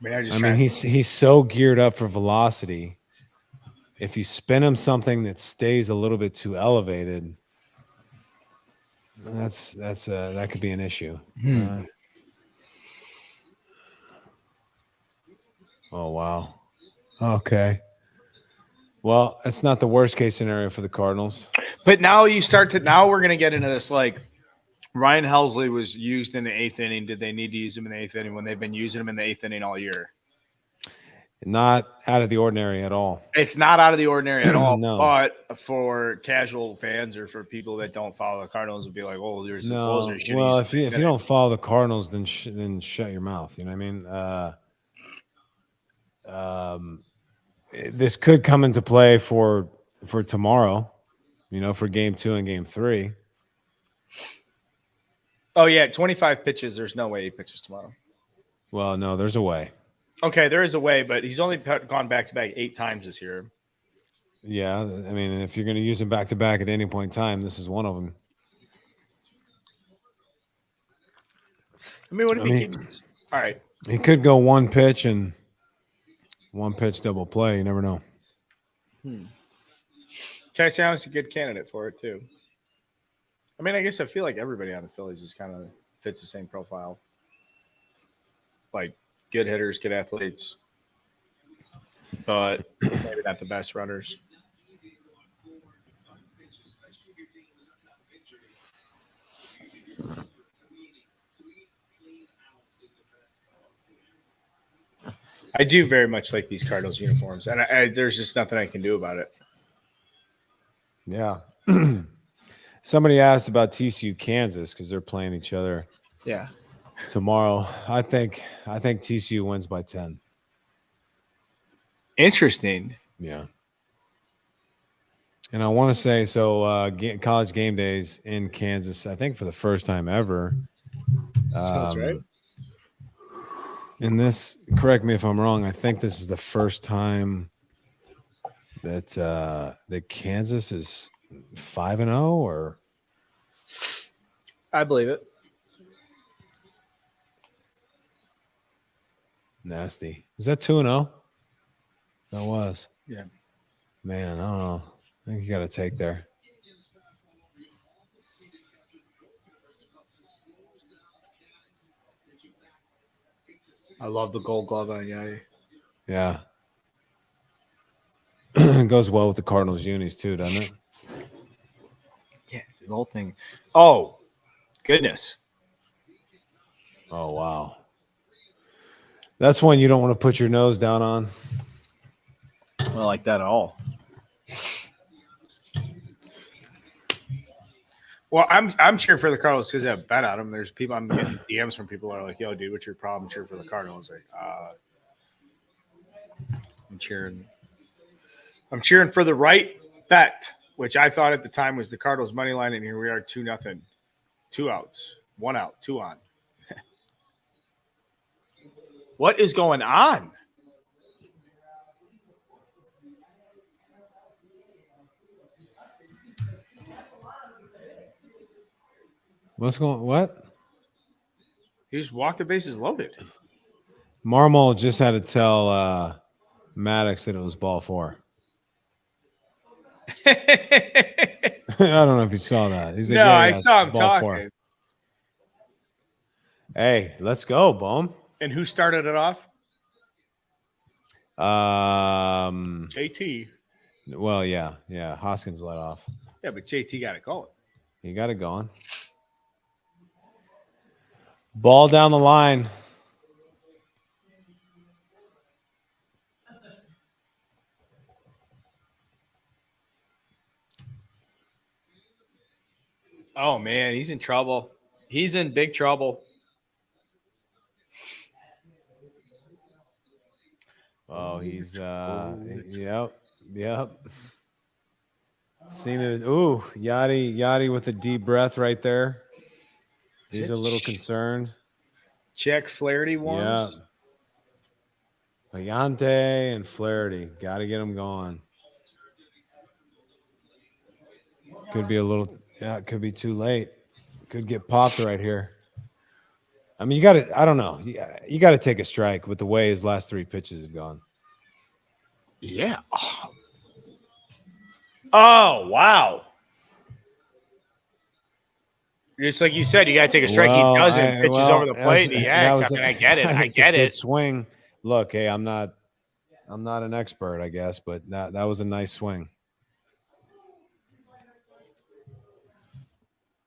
Man. He's so geared up for velocity if you spin him something that stays a little bit too elevated, that could be an issue. Oh wow. Okay. Well, it's not the worst case scenario for the Cardinals. But now we're going to get into this, like, Ryan Helsley was used in the 8th inning. Did they need to use him in the 8th inning when they've been using him in the 8th inning all year? Not out of the ordinary at all. It's not out of the ordinary at all. No. But for casual fans or for people that don't follow the Cardinals, would be like, "Oh, there's the closer." Well, if you don't follow the Cardinals, then shut your mouth. You know what I mean? This could come into play for tomorrow. You know, for Game 2 and Game 3. Oh yeah, 25 pitches. There's no way he pitches tomorrow. Well, no, there's a way. Okay, there is a way, but he's only gone back-to-back 8 times this year. Yeah, I mean, if you're going to use him back-to-back at any point in time, this is one of them. I mean, what if he keeps? All right. He could go one pitch double play. You never know. Casey Allen's a good candidate for it, too. I mean, I guess I feel like everybody on the Phillies is kind of fits the same profile. Like, good hitters, good athletes, but maybe not the best runners. I do very much like these Cardinals uniforms, and there's just nothing I can do about it. Yeah. Somebody asked about TCU Kansas because they're playing each other. Yeah. Tomorrow, I think TCU wins by 10. Interesting. Yeah. And I want to say college game days in Kansas, I think for the first time ever. Sounds right. And this, correct me if I'm wrong, I think this is the first time that Kansas is 5-0 or I believe it. nasty. Is that 2-0? That was. Yeah. Man, I don't know. I think you got to take there. I love the gold glove on Yachty. Yeah. It goes well with the Cardinals unis too, doesn't it? Yeah, the whole thing. Oh, goodness. Oh, wow. That's one you don't want to put your nose down on. I don't like that at all. Well, I'm cheering for the Cardinals because I bet on them. There's people I'm getting DMs from people that are like, "Yo, dude, what's your problem? I'm cheering for the Cardinals." Like, I'm cheering for the right bet, which I thought at the time was the Cardinals money line, and here we are, 2-0, 2 outs, 1 out, 2 on. What is going on? What? He just walked the bases loaded. Marmol just had to tell Maddox that it was ball 4. I don't know if you saw that. He's like, No, yeah, I saw him ball talking. 4. Hey, let's go, Bohm. And who started it off? JT. Well, yeah. Hoskins let off. Yeah, but JT got it going. He got it going. Ball down the line. Oh man, he's in trouble. He's in big trouble. Oh, he's yep. Seen it. Ooh, Yachty with a deep breath right there. He's a little concerned. Check Flaherty once. Yeah. Ayante and Flaherty. Got to get them going. Could be a little, it could be too late. Could get popped right here. I mean, I don't know. You got to take a strike with the way his last 3 pitches have gone. Yeah. Oh, wow. Just like you said, you got to take a strike. Well, he doesn't. Pitches over the plate. And he that hacks. was I mean, I get it. that I was a get good it. swing. Look, hey, I'm not an expert, I guess, but that was a nice swing.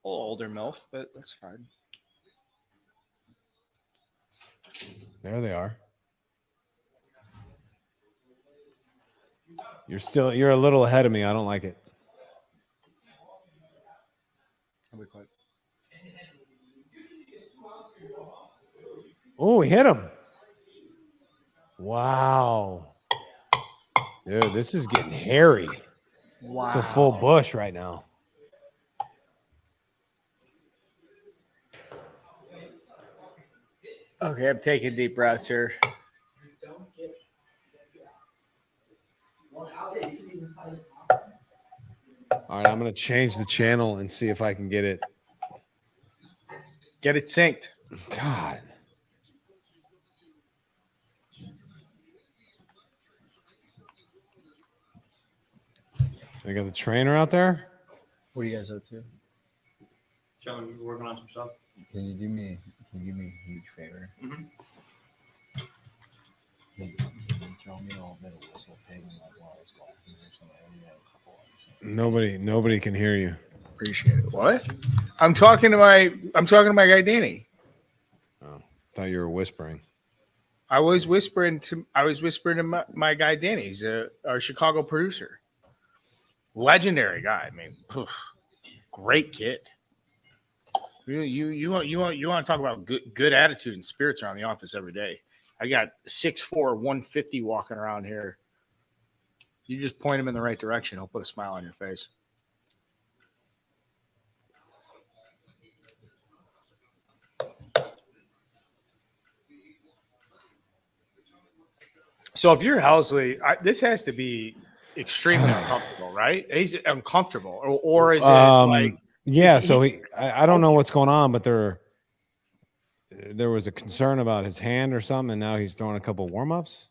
A little older MILF, but that's fine. There they are. You're a little ahead of me. I don't like it. Oh, he hit him. Wow. Dude, this is getting hairy. Wow. It's a full bush right now. Okay, I'm taking deep breaths here. All right, I'm going to change the channel and see if I can get it. Get it synced. God. They got the trainer out there? What are you guys up to? Chilling, working on some stuff. Can you do me a huge favor? Mhm. Can you throw me a little bit of whistle pig and like one of those glasses or something? I only have a couple of them. Nobody can hear you. Appreciate it. What? I'm talking to my guy Danny. Oh, thought you were whispering. I was whispering to my guy Danny. He's our Chicago producer. Legendary guy. I mean, great kid. You want to talk about good attitude and spirits around the office every day. I got 6'4", 150 walking around here. You just point him in the right direction, he'll put a smile on your face. So if you're Housley, this has to be extremely uncomfortable, right? He's uncomfortable, or is it like? Yeah, so I don't know what's going on, but there was a concern about his hand or something, and now he's throwing a couple warm-ups.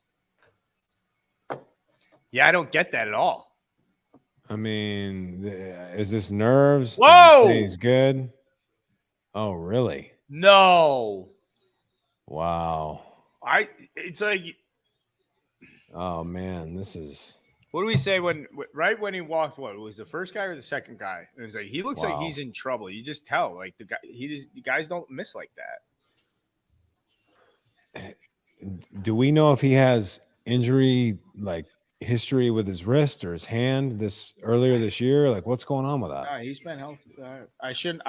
Yeah, I don't get that at all. I mean, is this nerves? Whoa! He's good. Oh, really? No. Wow. It's like, Oh man, this is. what do we say when he walked? What was the first guy or the second guy? It was like he looks like Wow. he's in trouble. You just tell, like the guys don't miss like that. Do we know if he has injury like history with his wrist or his hand earlier this year? Like, what's going on with that? No, he's been healthy. I shouldn't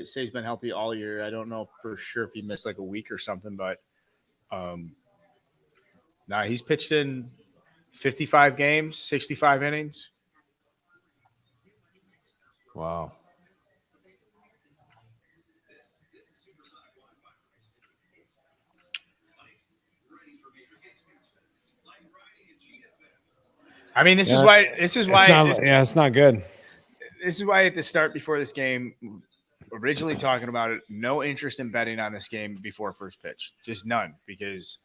say he's been healthy all year. I don't know for sure if he missed like a week or something, but he's pitched in 55 games, 65 innings. Wow. I mean, this is Yeah, why it's not good. This is why at the start before this game, originally talking about it, no interest in betting on this game before first pitch, just none, because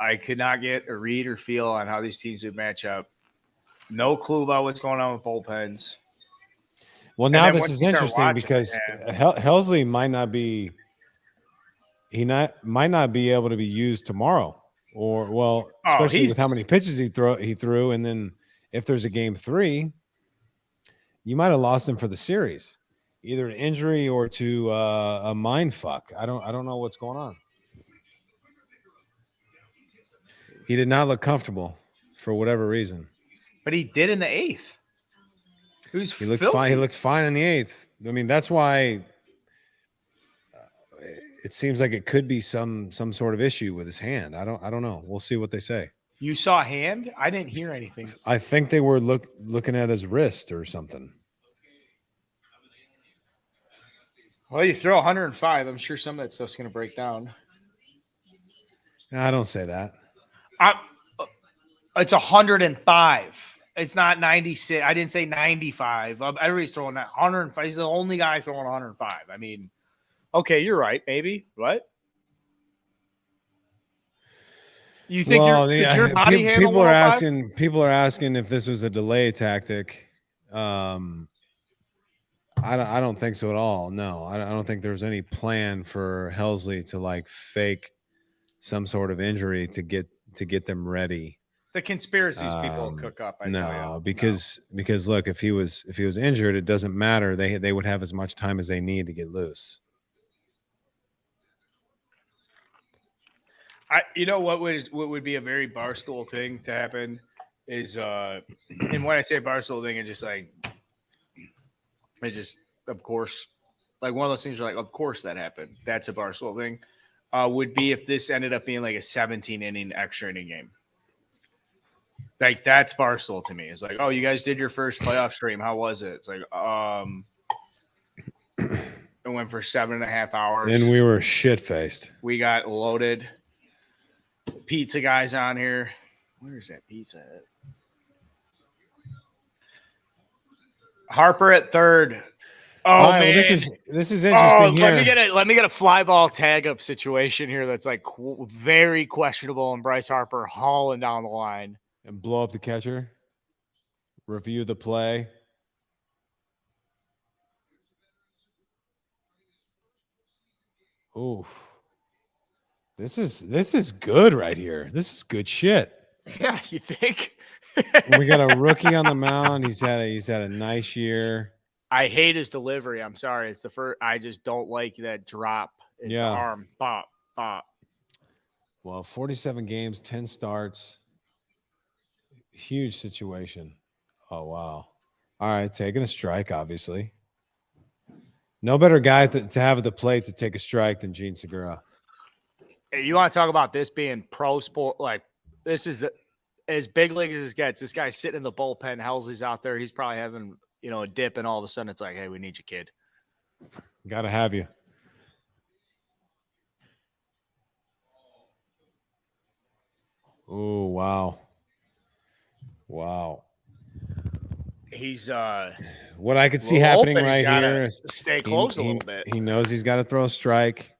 I could not get a read or feel on how these teams would match up. No clue about what's going on with bullpens. Well, now this is interesting because Helsley might not be able to be used tomorrow, or especially with how many pitches he threw, and then if there's a game 3, you might have lost him for the series, either an injury or to a mind fuck. I don't know what's going on. He did not look comfortable for whatever reason. But he did in the 8th. He looked fine. He looked fine in the 8th. I mean, that's why it seems like it could be some sort of issue with his hand. I don't know. We'll see what they say. You saw hand? I didn't hear anything. I think they were looking at his wrist or something. Well, you throw 105. I'm sure some of that stuff's going to break down. I don't say that. It's 105. It's not 96. I didn't say 95. Everybody's throwing that 105. He's the only guy throwing 105. I mean, okay, you're right. Maybe. What? You think your body handle people are asking if this was a delay tactic. I don't think so at all. No, I don't think there's any plan for Helsley to like fake some sort of injury to get them ready. The conspiracies people cook up. I tell you. because look, if he was injured, it doesn't matter. They would have as much time as they need to get loose. You know what would be a very Barstool thing to happen is and when I say Barstool thing, it's just like of course, like one of those things where like of course that happened. That's a Barstool thing. Would be if this ended up being like a 17 inning extra inning game. Like that's Barstool to me. It's like, oh, you guys did your first playoff stream. How was it? It's like it went for 7.5 hours. And we were shit faced. We got loaded. Pizza guys on here. Where's that pizza at? Harper at third. Oh man, well, this is interesting. Let me get a fly ball tag up situation here. That's like very questionable. And Bryce Harper hauling down the line and blow up the catcher. Review the play. Oof. This is good right here. This is good shit. Yeah, you think? We got a rookie on the mound. He's had a nice year. I hate his delivery. I'm sorry. It's the first. I just don't like that drop. In the arm. Bop, bop. Well, 47 games, 10 starts. Huge situation. Oh wow. All right, taking a strike, obviously. No better guy to have at the plate to take a strike than Gene Segura. Hey, you want to talk about this being pro sport? Like this is as big league as it gets. This guy's sitting in the bullpen. Helsley's out there. He's probably having a dip, and all of a sudden it's like, hey, we need you, kid. Got to have you. Oh wow. Wow. He's what I could see happening right here is stay close a little bit. He knows he's got to throw a strike.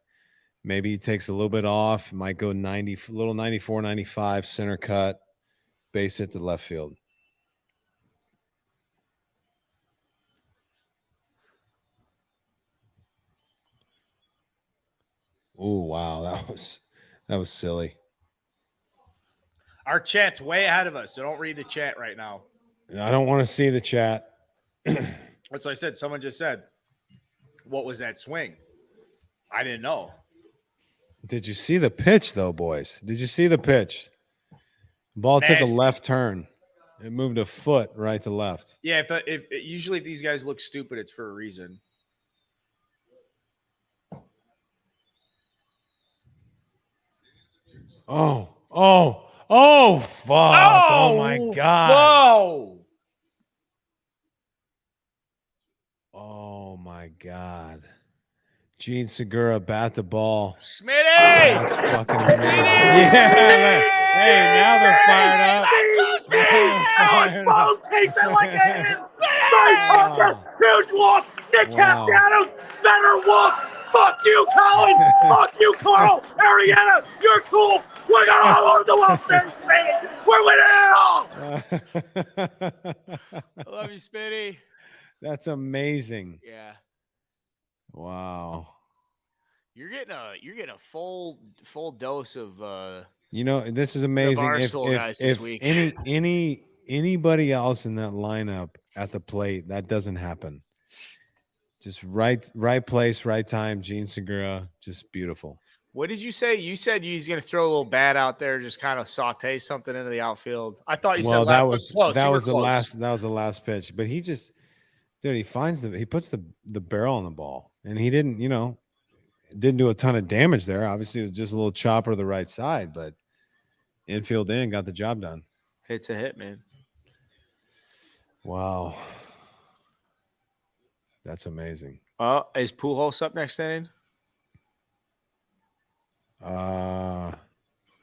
Maybe he takes a little bit off. Might go 90, little 94, 95, center cut, base hit to left field. Oh wow, that was silly. Our chat's way ahead of us, so don't read the chat right now. I don't want to see the chat. That's what I said. Someone just said, what was that swing? I didn't know. Did you see the pitch, though, boys? Did you see the pitch? The ball took a left turn. It moved a foot right to left. Yeah, if usually if these guys look stupid, it's for a reason. Oh, fuck. Oh my God. Whoa. Oh, my God. Gene Segura, bat the ball. Smitty! That's fucking amazing. Yeah. Hey, now they're fired up. Let's go, Smitty! Bone takes it like a hit. Bryce Harper, huge walk. Nick Castellanos, better walk. Fuck you, Colin. Fuck you, Carl. Ariana, you're cool. We're going all over the World Series, baby. We're winning it all. I love you, Smitty. That's amazing. Yeah. Wow. You're getting a full dose of this is amazing. If anybody else in that lineup at the plate, that doesn't happen. Just right place, right time. Gene Segura, just beautiful. What did you say? You said he's going to throw a little bat out there, just kind of saute something into the outfield. I thought you said that was the last pitch. But he just, dude, he puts the barrel on the ball, and he didn't do a ton of damage there. Obviously, it was just a little chopper to the right side, but infield in got the job done. It's a hit, man. Wow. That's amazing. Is Pujols up next inning? I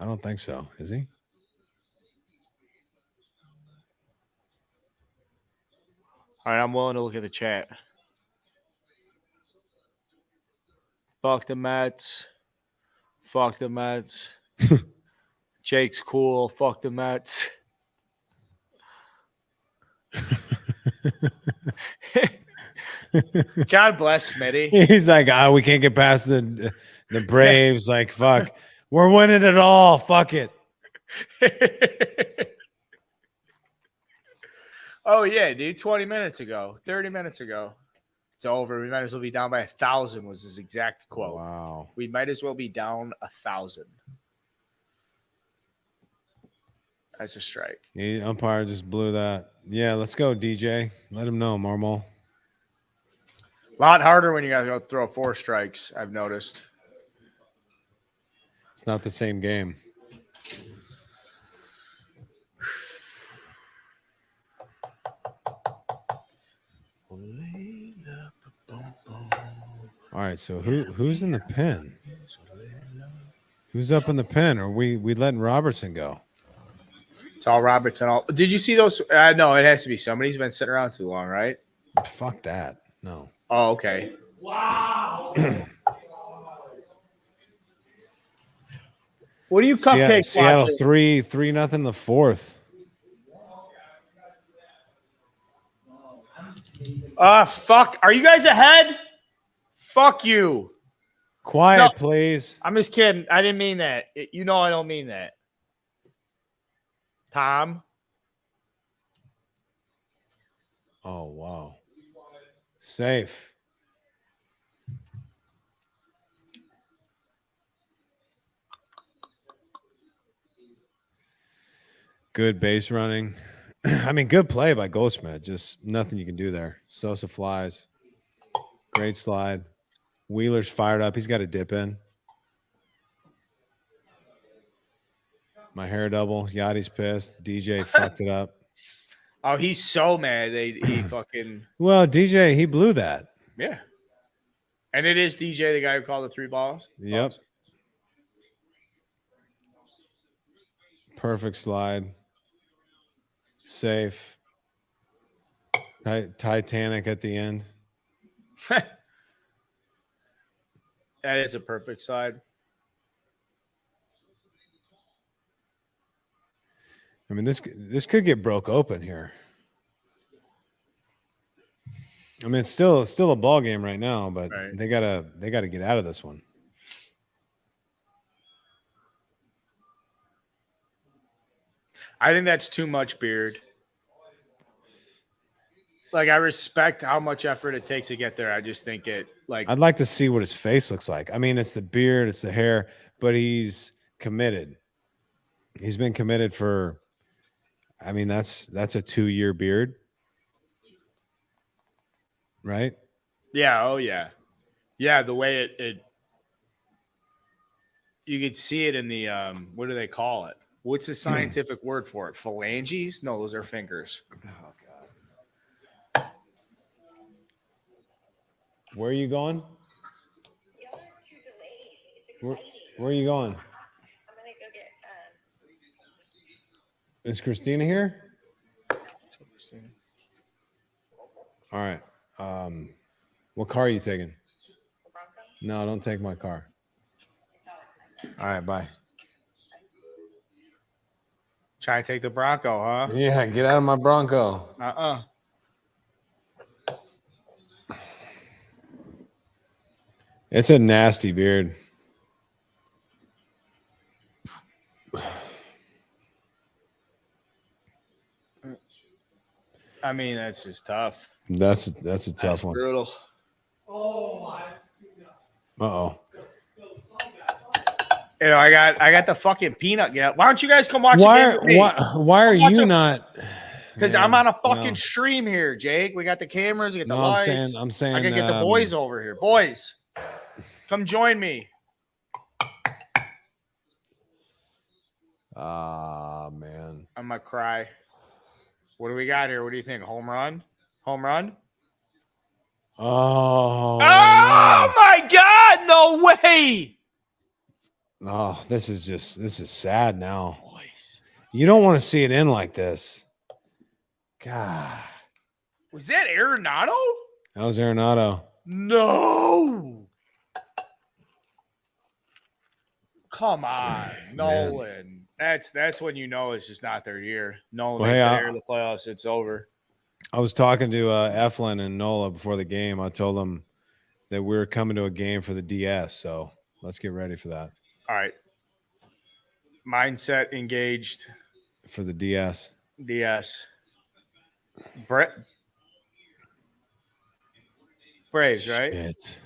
don't think so. Is he? All right, I'm willing to look at the chat. Fuck the Mets. Fuck the Mets. Jake's cool. Fuck the Mets. God bless Smitty. He's like, we can't get past the Braves. Like, fuck, we're winning it all. Fuck it. Oh yeah, dude. 20 minutes ago, 30 minutes ago, it's over. We might as well be down by 1,000. Was his exact quote. Wow. We might as well be down 1,000. That's a strike. Umpire just blew that. Yeah, let's go, DJ. Let him know, Marmol. A lot harder when you got to go throw 4 strikes. I've noticed. It's not the same game. All right, so who's in the pen? Who's up in the pen? Or we letting Robertson go? It's all Robertson. All. Did you see those? No, it has to be somebody's been sitting around too long, right? Fuck that. No. Oh, okay. Wow. What do you cupcake? Seattle 3-0 in the fourth. Fuck. Are you guys ahead? Fuck you. Quiet, please. I'm just kidding. I didn't mean that. You know I don't mean that. Tom. Oh, wow. Safe. Good base running. I mean, good play by Goldschmidt. Just nothing you can do there. Sosa flies. Great slide. Wheeler's fired up. He's got a dip in. My hair double. Yachty's pissed. DJ fucked it up. Oh, he's so mad. He fucking. Well, DJ, he blew that. Yeah. And it is DJ, the guy who called the 3 balls. Yep. Perfect slide. Safe. Titanic at the end. That is a perfect slide. I mean, this could get broke open here. I mean, it's still a ball game right now, but right. they gotta get out of this one. I think that's too much, Beard. Like, I respect how much effort it takes to get there. I just think I'd like to see what his face looks like. I mean, it's the beard, it's the hair, but he's committed. He's been committed for, I mean, that's a 2-year beard. Right? Yeah, oh yeah. Yeah, the way it you could see it in the what do they call it? What's the scientific word for it? Phalanges? No, those are fingers. Oh god. Where are you going? Where are you going? I'm gonna go get Is Christina here? All right. What car are you taking? No, don't take my car. All right, bye. Try to take the Bronco, huh? Yeah, get out of my Bronco. It's a nasty beard. I mean, that's just tough. That's a tough one. Brutal. Oh my. Uh-oh. You know, I got the fucking peanut. Yeah. Why don't you guys come watch Why the game? are you not? Because I'm on a fucking stream here, Jake. We got the cameras, we got the lights. I'm saying I gotta get the boys over here. Boys, come join me. Ah, man. I'm gonna cry. What do we got here? What do you think? Home run? Home run? Oh, my God! No way! Oh, this is sad now. Boys. You don't want to see it end like this. God. Was that Arenado? That was Arenado. No. Come on, Nolan. That's when you know it's just not their year. Nolan makes it here in the playoffs. It's over. I was talking to Eflin and Nola before the game. I told them that we're coming to a game for the DS, so let's get ready for that. All right. Mindset engaged. For the DS. DS. Braves, right? Shit.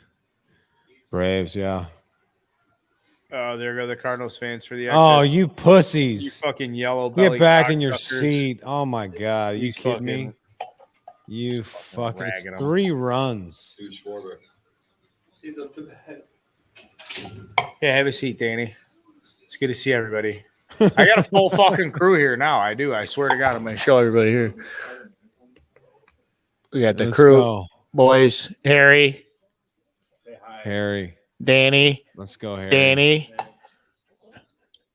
Braves, yeah. Oh, there go the Cardinals fans for the exit. Oh, you You pussies. fucking yellow belly. Get back in your cocksuckers. seat. Oh, my God. Are you He's kidding me? fucking- You fucking. It's ragging 'em. 3 runs. Dude, Schwarber. He's up to the head. Yeah, have a seat, Danny. It's good to see everybody. I got a full fucking crew here now. I do. I swear to God, I'm going to show everybody here. We got the Let's crew, go. boys. Harry, Harry. Danny, Let's go, Harry. Danny,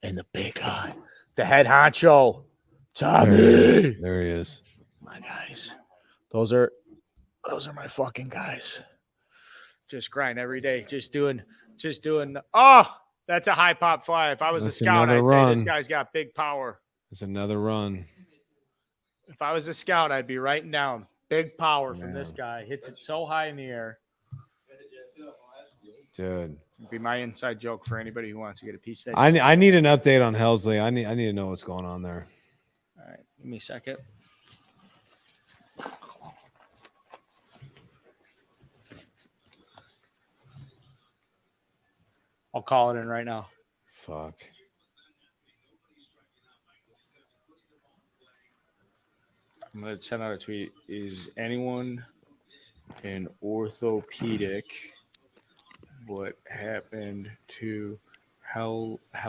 and the big guy, the head honcho, Tommy. There he is. My guys. Those are my fucking guys. Just grind every day. Just doing. Oh, that's a high pop fly. If I was That's a scout, another I'd say this run. guy's got big power. It's another run. If I was a scout, I'd be writing down big power from Man. this guy. Hits it so high in the air. Dude. It'd be my inside joke for anybody who wants to get a piece of that. I need an update on Helsley. I need to know what's going on there. All right, give me a second. I'll call it in right now. Fuck. I'm going to send out a tweet. Is anyone an orthopedic? What happened to Helsley?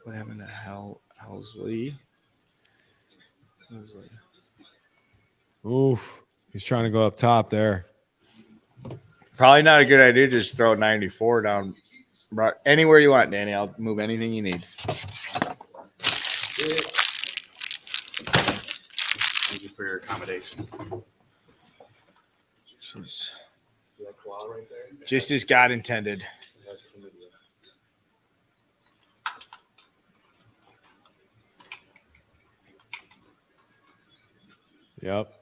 What happened to Helsley? Oof. He's trying to go up top there. Probably not a good idea. Just throw 94 down. Anywhere you want, Danny. I'll move anything you need. Thank you for your accommodation. Jeez. See that koala right there? Just as God intended. That's chlamydia. Yep.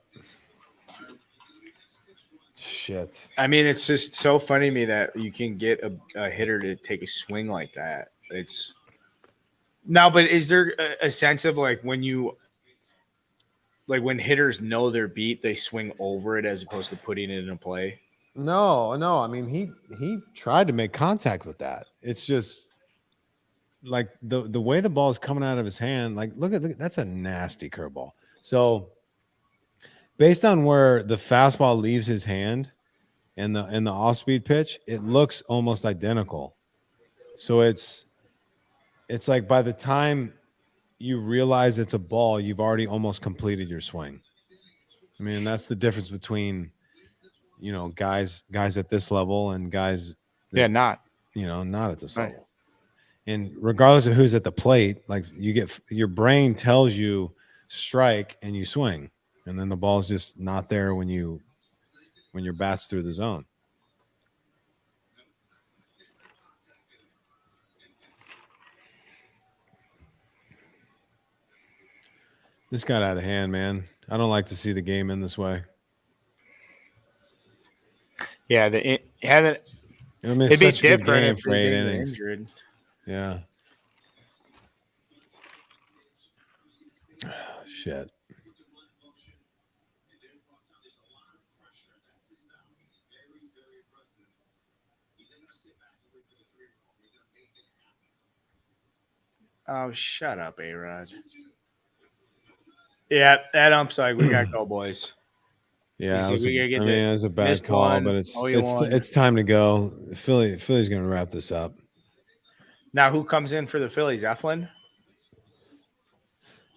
Shit. I mean, it's just so funny to me that you can get a hitter to take a swing like that. It's now, but is there a sense of like when hitters know they're beat, they swing over it as opposed to putting it in a play? No. I mean, he tried to make contact with that. It's just like the way the ball is coming out of his hand. Like, look, that's a nasty curveball. So, based on where the fastball leaves his hand and the off-speed pitch, it looks almost identical. So it's like by the time you realize it's a ball, you've already almost completed your swing. I mean, that's the difference between, guys at this level and guys that, not. not at this Right. level. And regardless of who's at the plate, like your brain tells you strike and you swing. And then the ball's just not there when your bat's through the zone. This got out of hand, man. I don't like to see the game in this way. Yeah, I mean, it'd it's be such a good different game if for they 8 didn't get innings. injured. Yeah. Shit. Oh, shut up, A-Rod. Yeah, that ump's like, we got to go, boys. Yeah, You see, we gotta get it was a bad missed call, one, but you won. it's time to go. Philly's going to wrap this up. Now, who comes in for the Phillies? Eflin?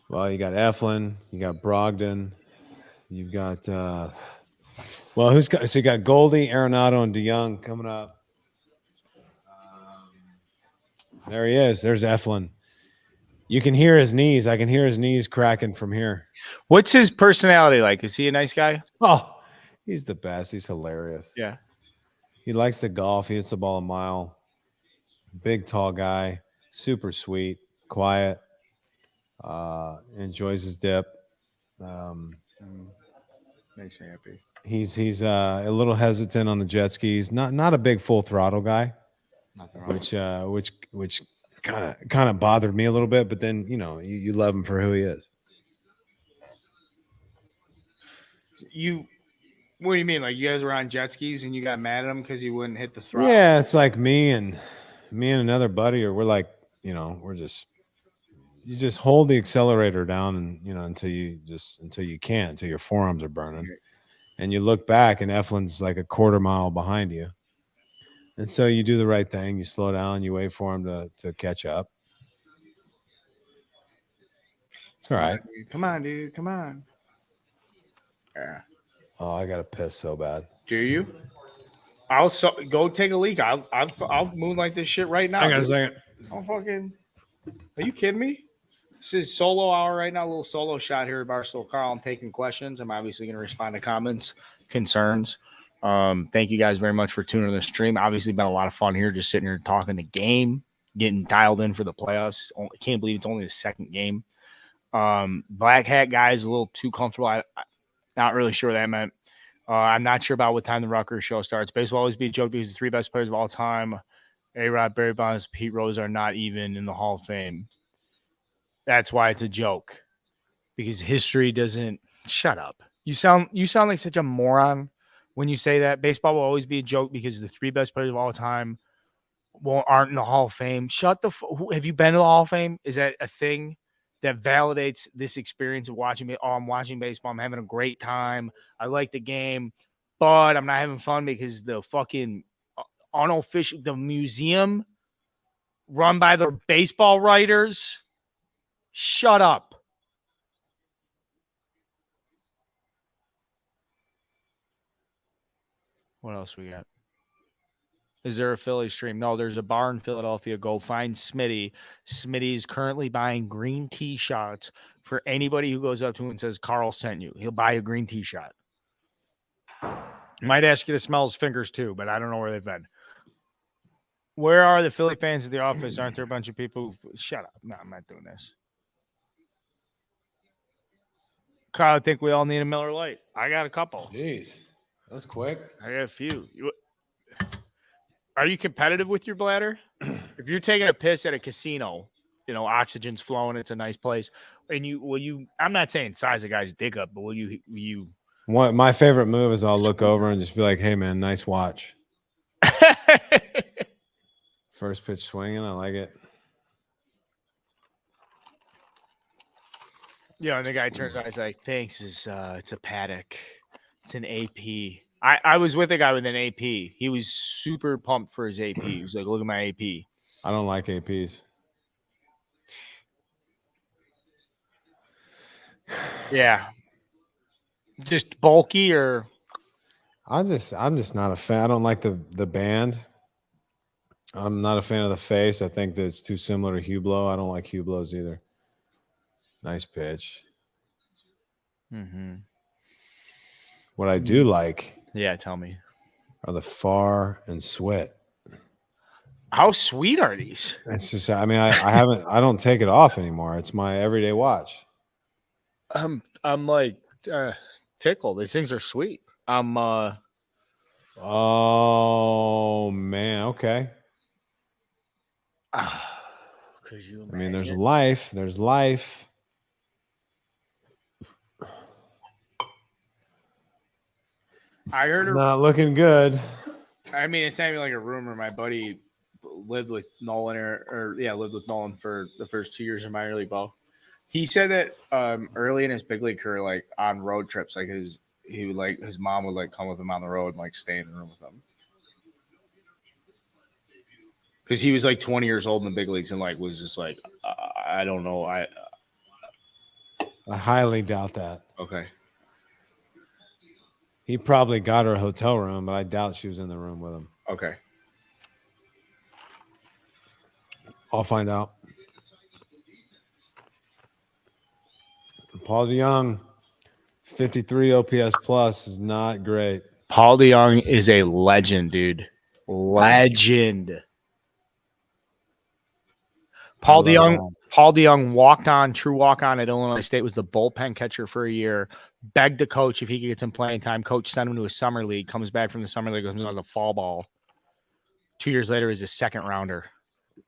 Well, you got Eflin, you got Brogdon, you've got so you got Goldie, Arenado, and DeYoung coming up. There he is. There's Eflin. You can hear his knees. I can hear his knees cracking from here. What's his personality like? Is he a nice guy? Oh, he's the best. He's hilarious. Yeah. He likes to golf. He hits the ball a mile. Big, tall guy. Super sweet. Quiet. Enjoys his dip. Makes me happy. He's a little hesitant on the jet skis. Not a big full throttle guy, which kind of bothered me a little bit. But then you love him for who he is. What do you mean? Like you guys were on jet skis and you got mad at him because he wouldn't hit the throttle? Yeah, it's like me and another buddy, or we're like, we're just you just hold the accelerator down and until you can't, until your forearms are burning. And you look back and Eflin's like a quarter mile behind you. And so you do the right thing. You slow down, you wait for him to catch up. It's all right. Come on, dude. Come on. Yeah. Oh, I got to piss so bad. Do you? I'll go take a leak. I'll moonlight this shit right now. Hang on a second. Are you kidding me? This is solo hour right now. A little solo shot here at Barstool Carl. I'm taking questions. I'm obviously going to respond to comments, concerns. Thank you guys very much for tuning in the stream. Obviously, been a lot of fun here, just sitting here talking the game, getting dialed in for the playoffs. I can't believe it's only the second game. Black hat guys a little too comfortable. I'm not really sure what that meant. I'm not sure about what time the Rutgers show starts. Baseball always be a joke because the three best players of all time, A-Rod, Barry Bonds, Pete Rose, are not even in the Hall of Fame. That's why it's a joke, because history doesn't – shut up. You sound like such a moron when you say that. Baseball will always be a joke because the three best players of all time aren't in the Hall of Fame. Shut the have you been to the Hall of Fame? Is that a thing that validates this experience of watching me? Oh, I'm watching baseball. I'm having a great time. I like the game, but I'm not having fun because the fucking unofficial – the museum run by the baseball writers – shut up. What else we got? Is there a Philly stream? No, there's a bar in Philadelphia. Go find Smitty. Smitty's currently buying green tea shots for anybody who goes up to him and says, Carl sent you. He'll buy a green tea shot. Might ask you to smell his fingers too, but I don't know where they've been. Where are the Philly fans at the office? Aren't there a bunch of people who... Shut up. No, I'm not doing this. Kyle, I think we all need a Miller Lite. I got a couple. Jeez, that's quick. I got a few. Are you competitive with your bladder? If you're taking a piss at a casino, oxygen's flowing. It's a nice place. And I'm not saying size a guy's dick up, but will you? What my favorite move is I'll look over and just be like, "Hey man, nice watch." First pitch swinging, I like it. Yeah, and the guy turns out, he's like, thanks, it's a paddock. It's an AP. I was with a guy with an AP. He was super pumped for his AP. He was like, look at my AP. I don't like APs. Yeah. Just bulky or? I'm just not a fan. I don't like the band. I'm not a fan of the face. I think that it's too similar to Hublot. I don't like Hublots either. Nice pitch. Mm-hmm. What I do like, yeah, tell me, are the Far and Sweat. How sweet are these? It's just, I mean, I don't take it off anymore. It's my everyday watch. I'm like tickled. These things are sweet. Oh man, okay. Could you imagine? I mean, there's life. There's life. I heard her not looking good. I mean, it's not even like a rumor. My buddy lived with Nolan lived with Nolan for the first 2 years of minor league ball. He said that early in his big league career, like on road trips, like his mom would like come with him on the road and like stay in the room with him. Because he was like 20 years old in the big leagues and like was just like, I don't know. I highly doubt that. Okay. He probably got her a hotel room, but I doubt she was in the room with him. Okay. I'll find out. Paul DeYoung, 53 OPS plus is not great. Paul DeYoung is a legend, dude. Legend. Paul I love DeYoung. that. Paul DeYoung walked on, true walk on at Illinois State, was the bullpen catcher for a year. Begged the coach if he could get some playing time. Coach sent him to a summer league. Comes back from the summer league, comes on the fall ball. 2 years later, he's a second rounder.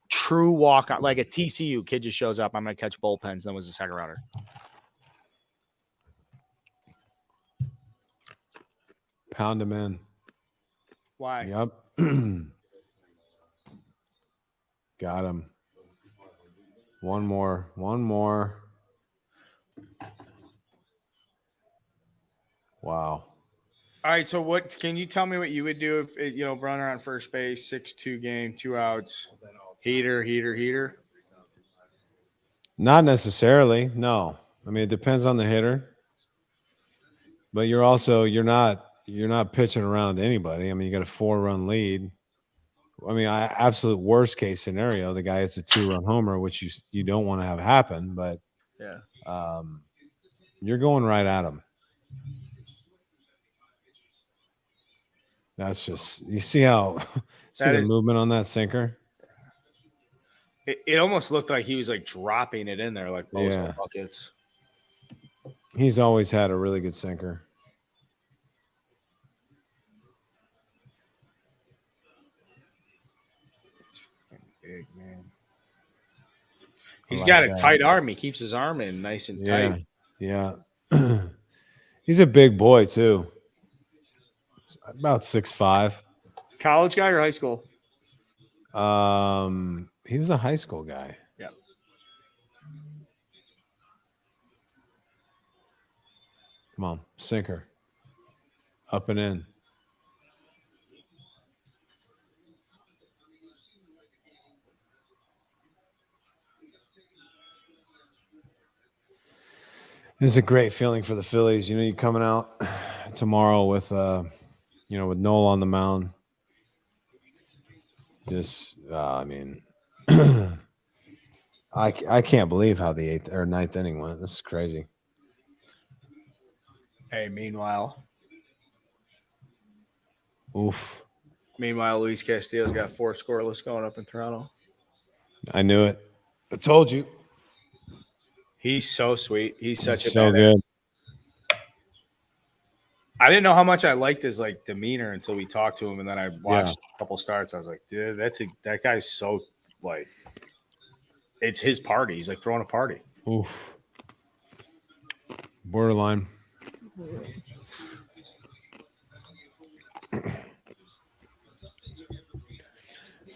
True walk on, like a TCU kid just shows up. I'm gonna catch bullpens. Then was a second rounder. Pound him in. Why? Yep. Got him. One more. Wow. All right. So what can you tell me what you would do if runner on first base, 6-2 game, 2 outs, heater? Not necessarily. No. I mean, it depends on the hitter. But you're not pitching around anybody. I mean, you got a 4-run lead. I mean, absolute worst case scenario, the guy hits a 2-run homer, which you don't want to have happen, but Yeah. You're going right at him. That's just, you see how the movement on that sinker? It almost looked like he was like dropping it in there like most buckets. He's always had a really good sinker. Big man. He's got a tight arm. He keeps his arm in nice and tight. Yeah. He's a big boy too. About 6'5". College guy or high school? He was a high school guy. Yeah. Come on, sinker. Up and in. This is a great feeling for the Phillies. You coming out tomorrow with with Nola on the mound. Just, I mean, I can't believe how the 8th or 9th inning went. This is crazy. Hey, meanwhile, Luis Castillo's got 4 scoreless going up in Toronto. I knew it. I told you. He's so sweet. He's such a so badass. good. I didn't know how much I liked his demeanor until we talked to him, and then I watched a couple starts. I was like, dude, that guy's so it's his party. He's throwing a party. Oof. Borderline.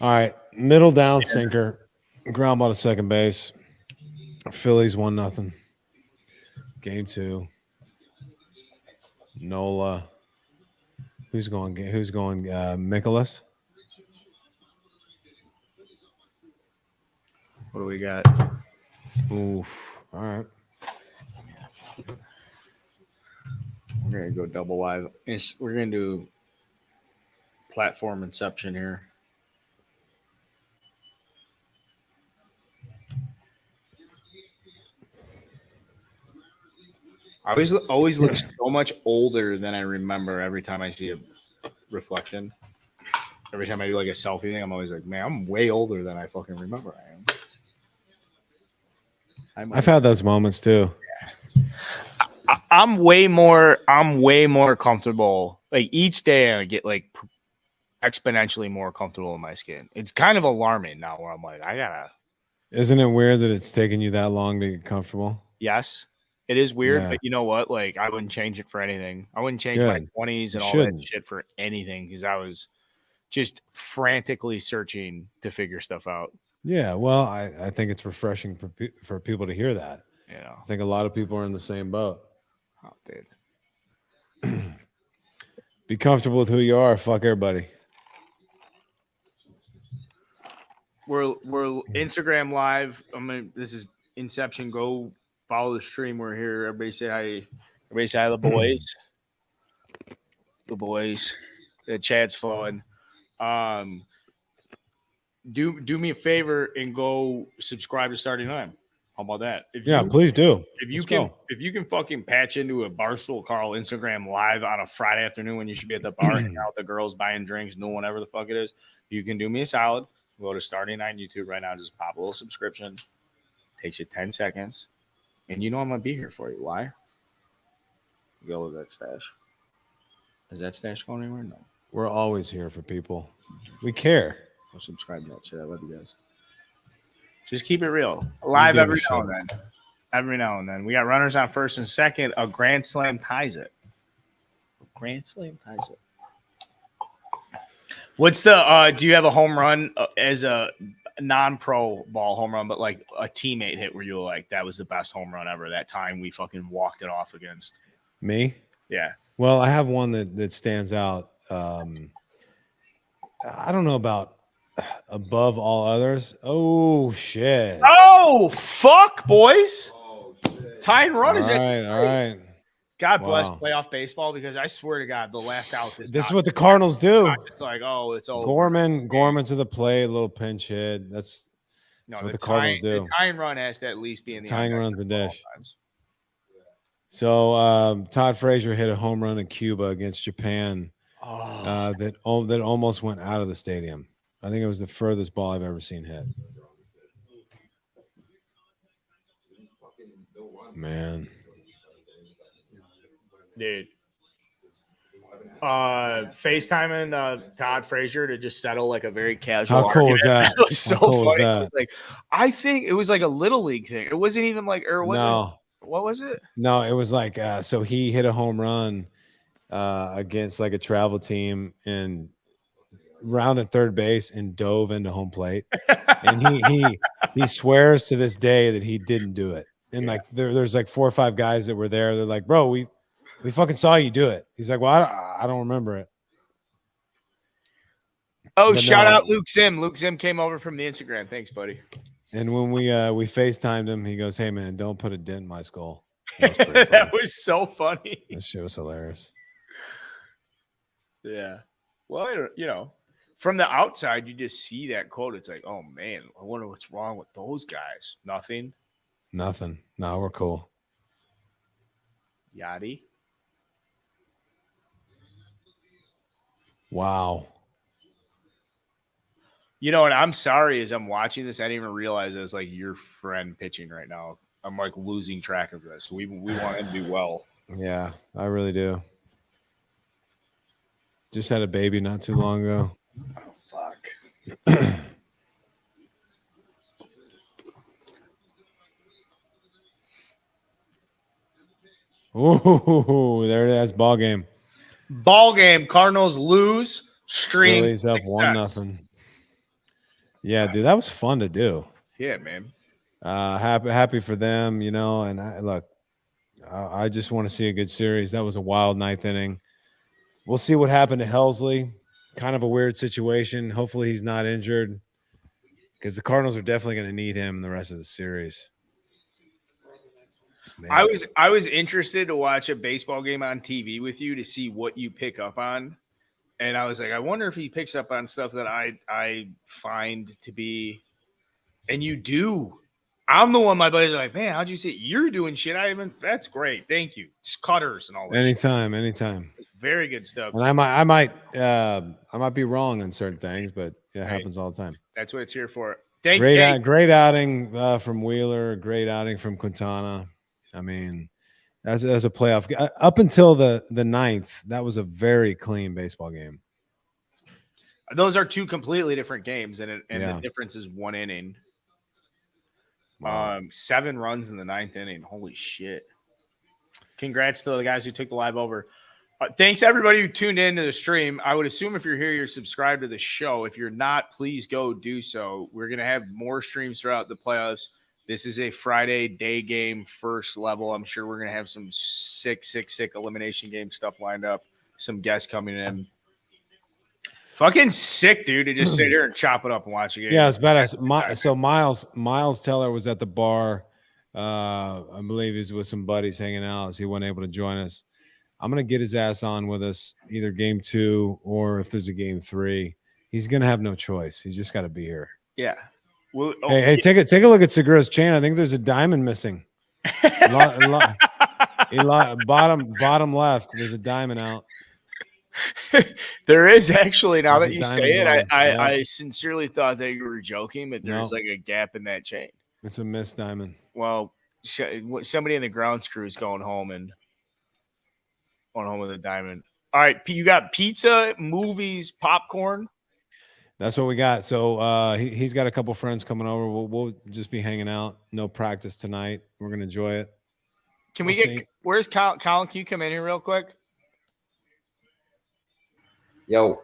All right, middle down sinker, ground ball to second base. Phillies 1-0. Game 2. Nola. Who's going? Mikolas? What do we got? Oof. All right. We're gonna go double wide. We're gonna do platform inception here. I always look so much older than I remember every time I see a reflection. Every time I do a selfie thing, I'm always like, man, I'm way older than I fucking remember I am. I've had those moments too. Yeah. I'm way more comfortable. Each day I get exponentially more comfortable in my skin. It's kind of alarming now where I'm like, I gotta. Isn't it weird that it's taken you that long to get comfortable? Yes. It is weird, but you know what? I wouldn't change it for anything. I wouldn't change my 20s and all that shit for anything because I was just frantically searching to figure stuff out. Yeah, well, I think it's refreshing for people to hear that. Yeah, I think a lot of people are in the same boat. Oh, dude. Be comfortable with who you are. Fuck everybody. We're Instagram live. This is Inception. Go follow the stream. We're here. Everybody say hi. Everybody say hi to the boys. The boys. The chat's flowing. Do me a favor and go subscribe to Starting Line. How about that? Please do. If you can fucking patch into a Barstool Carl Instagram live on a Friday afternoon when you should be at the bar hanging out with the girls buying drinks, no one ever the fuck it is, you can do me a solid. Go to Starting 9 YouTube right now. Just pop a little subscription. Takes you 10 seconds. And you know I'm going to be here for you. Why? Go with that stash. Is that stash going anywhere? No. We're always here for people. We care. Go subscribe to that shit. I love you guys. Just keep it real. Live every now and then. Every now and then. We got runners on first and second. A grand slam ties it. Grand slam ties it. What's the do you have a home run as a non-pro ball home run, but like a teammate hit where you were like, that was the best home run ever? That time we fucking walked it off against me. Yeah. Well, I have one that stands out. I don't know about above all others. Oh shit. Oh fuck, boys. Oh, tying run is it? All right. God bless playoff baseball, because I swear to God, the last out this is what the Cardinals do. It's like, oh, it's over. Gorman to the plate, a little pinch hit. That's what the Cardinals do. The tying run has to at least be in the tying run the dish. So Todd Frazier hit a home run in Cuba against Japan that almost went out of the stadium. I think it was the furthest ball I've ever seen hit. Man. Dude. FaceTiming Todd Frazier to just settle like a very casual. How cool was that? It was so cool funny. It was like, I think it was like a little league thing. It wasn't even like, or was it? What was it? No, it was like so he hit a home run against like a travel team and rounded third base and dove into home plate. And he swears to this day that he didn't do it. And like there's like 4 or 5 guys that were there. They're like, bro, we fucking saw you do it. He's like, well, I don't remember it. Oh, but shout out Luke Zim. Luke Zim came over from the Instagram. Thanks, buddy. And when we FaceTimed him, he goes, hey, man, don't put a dent in my skull. That was so funny. That shit was hilarious. Yeah. Well, you know, from the outside, you just see that quote. It's like, oh, man, I wonder what's wrong with those guys. Nothing. No, we're cool. Yachty. Wow. You know, and I'm sorry as I'm watching this, I didn't even realize it was like your friend pitching right now. I'm like losing track of this. We want him to do well. Yeah, I really do. Just had a baby not too long ago. Oh, fuck. Ooh, there it is. Ball game. Cardinals lose. Stream. Phillies up 1-0. Yeah, dude, that was fun to do. Yeah, man. Happy for them, you know. And I just want to see a good series. That was a wild 9th inning. We'll see what happened to Helsley. Kind of a weird situation. Hopefully he's not injured, because the Cardinals are definitely going to need him in the rest of the series. Man. I was interested to watch a baseball game on TV with you to see what you pick up on. And I was like, I wonder if he picks up on stuff that I find to be, and you do. I'm the one, my buddies are like, man, how'd you say you're doing shit? That's great. Thank you. It's cutters and all that. Anytime. It's very good stuff. And I might be wrong on certain things, but it happens all the time. That's what it's here for. Great outing from Wheeler. Great outing from Quintana. I mean, as a playoff, up until the 9th, that was a very clean baseball game. Those are 2 completely different games, and the difference is 1 inning. Wow. 7 runs in the 9th inning. Holy shit! Congrats to the guys who took the live over. Thanks everybody who tuned into the stream. I would assume if you're here, you're subscribed to the show. If you're not, please go do so. We're gonna have more streams throughout the playoffs. This is a Friday day game, first level. I'm sure we're going to have some sick elimination game stuff lined up. Some guests coming in. Fucking sick, dude, to just sit here and chop it up and watch a game. Yeah, it's badass. So Miles Teller was at the bar. I believe he's with some buddies hanging out, as he wasn't able to join us. I'm going to get his ass on with us, either game 2 or if there's a game 3. He's going to have no choice. He's just got to be here. Yeah. Well, hey, take a look at Segura's chain. I think there's a diamond missing. Bottom left. There's a diamond out. There is actually, now There's that a you diamond say it, going. Yeah. I sincerely thought that you were joking, but there's No. like a gap in that chain. It's a missed diamond. Well, somebody in the grounds crew is going home with a diamond. All right, you got pizza, movies, popcorn. That's what we got. So he's got a couple friends coming over. We'll just be hanging out. No practice tonight. We're gonna enjoy it. Can We'll we get? see. Where's Colin? Can you come in here real quick? Yo,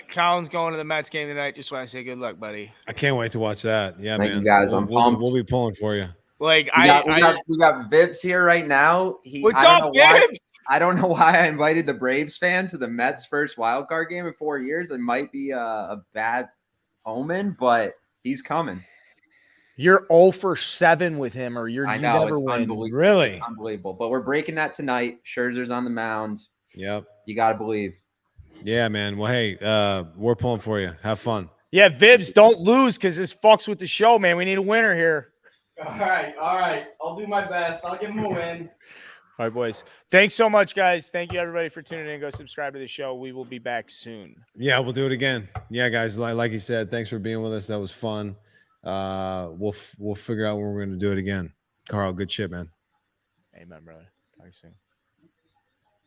Colin's going to the Mets game tonight. Just want to say good luck, buddy. I can't wait to watch that. Yeah, Thank man. you, guys. We'll, I'm we'll, pumped. we'll be pulling for you. Like we got Vibs here right now. What's I don't up, know why- Vibs? I don't know why I invited the Braves fan to the Mets' first wild card game in 4 years. It might be a bad omen, but he's coming. You're 0 for 7 with him, or I you know never it's win. unbelievable. Really? Unbelievable. But we're breaking that tonight. Scherzer's on the mound. Yep. You got to believe. Yeah, man. Well, hey, we're pulling for you. Have fun. Yeah, Vibs, don't lose because this fucks with the show, man. We need a winner here. All right. I'll do my best. I'll give him a win. All right, boys. Thanks so much, guys. Thank you, everybody, for tuning in. Go subscribe to the show. We will be back soon. Yeah, we'll do it again. Yeah, guys. Like you said, thanks for being with us. That was fun. We'll figure out when we're going to do it again. Carl, good shit, man. Amen, brother. Talk soon.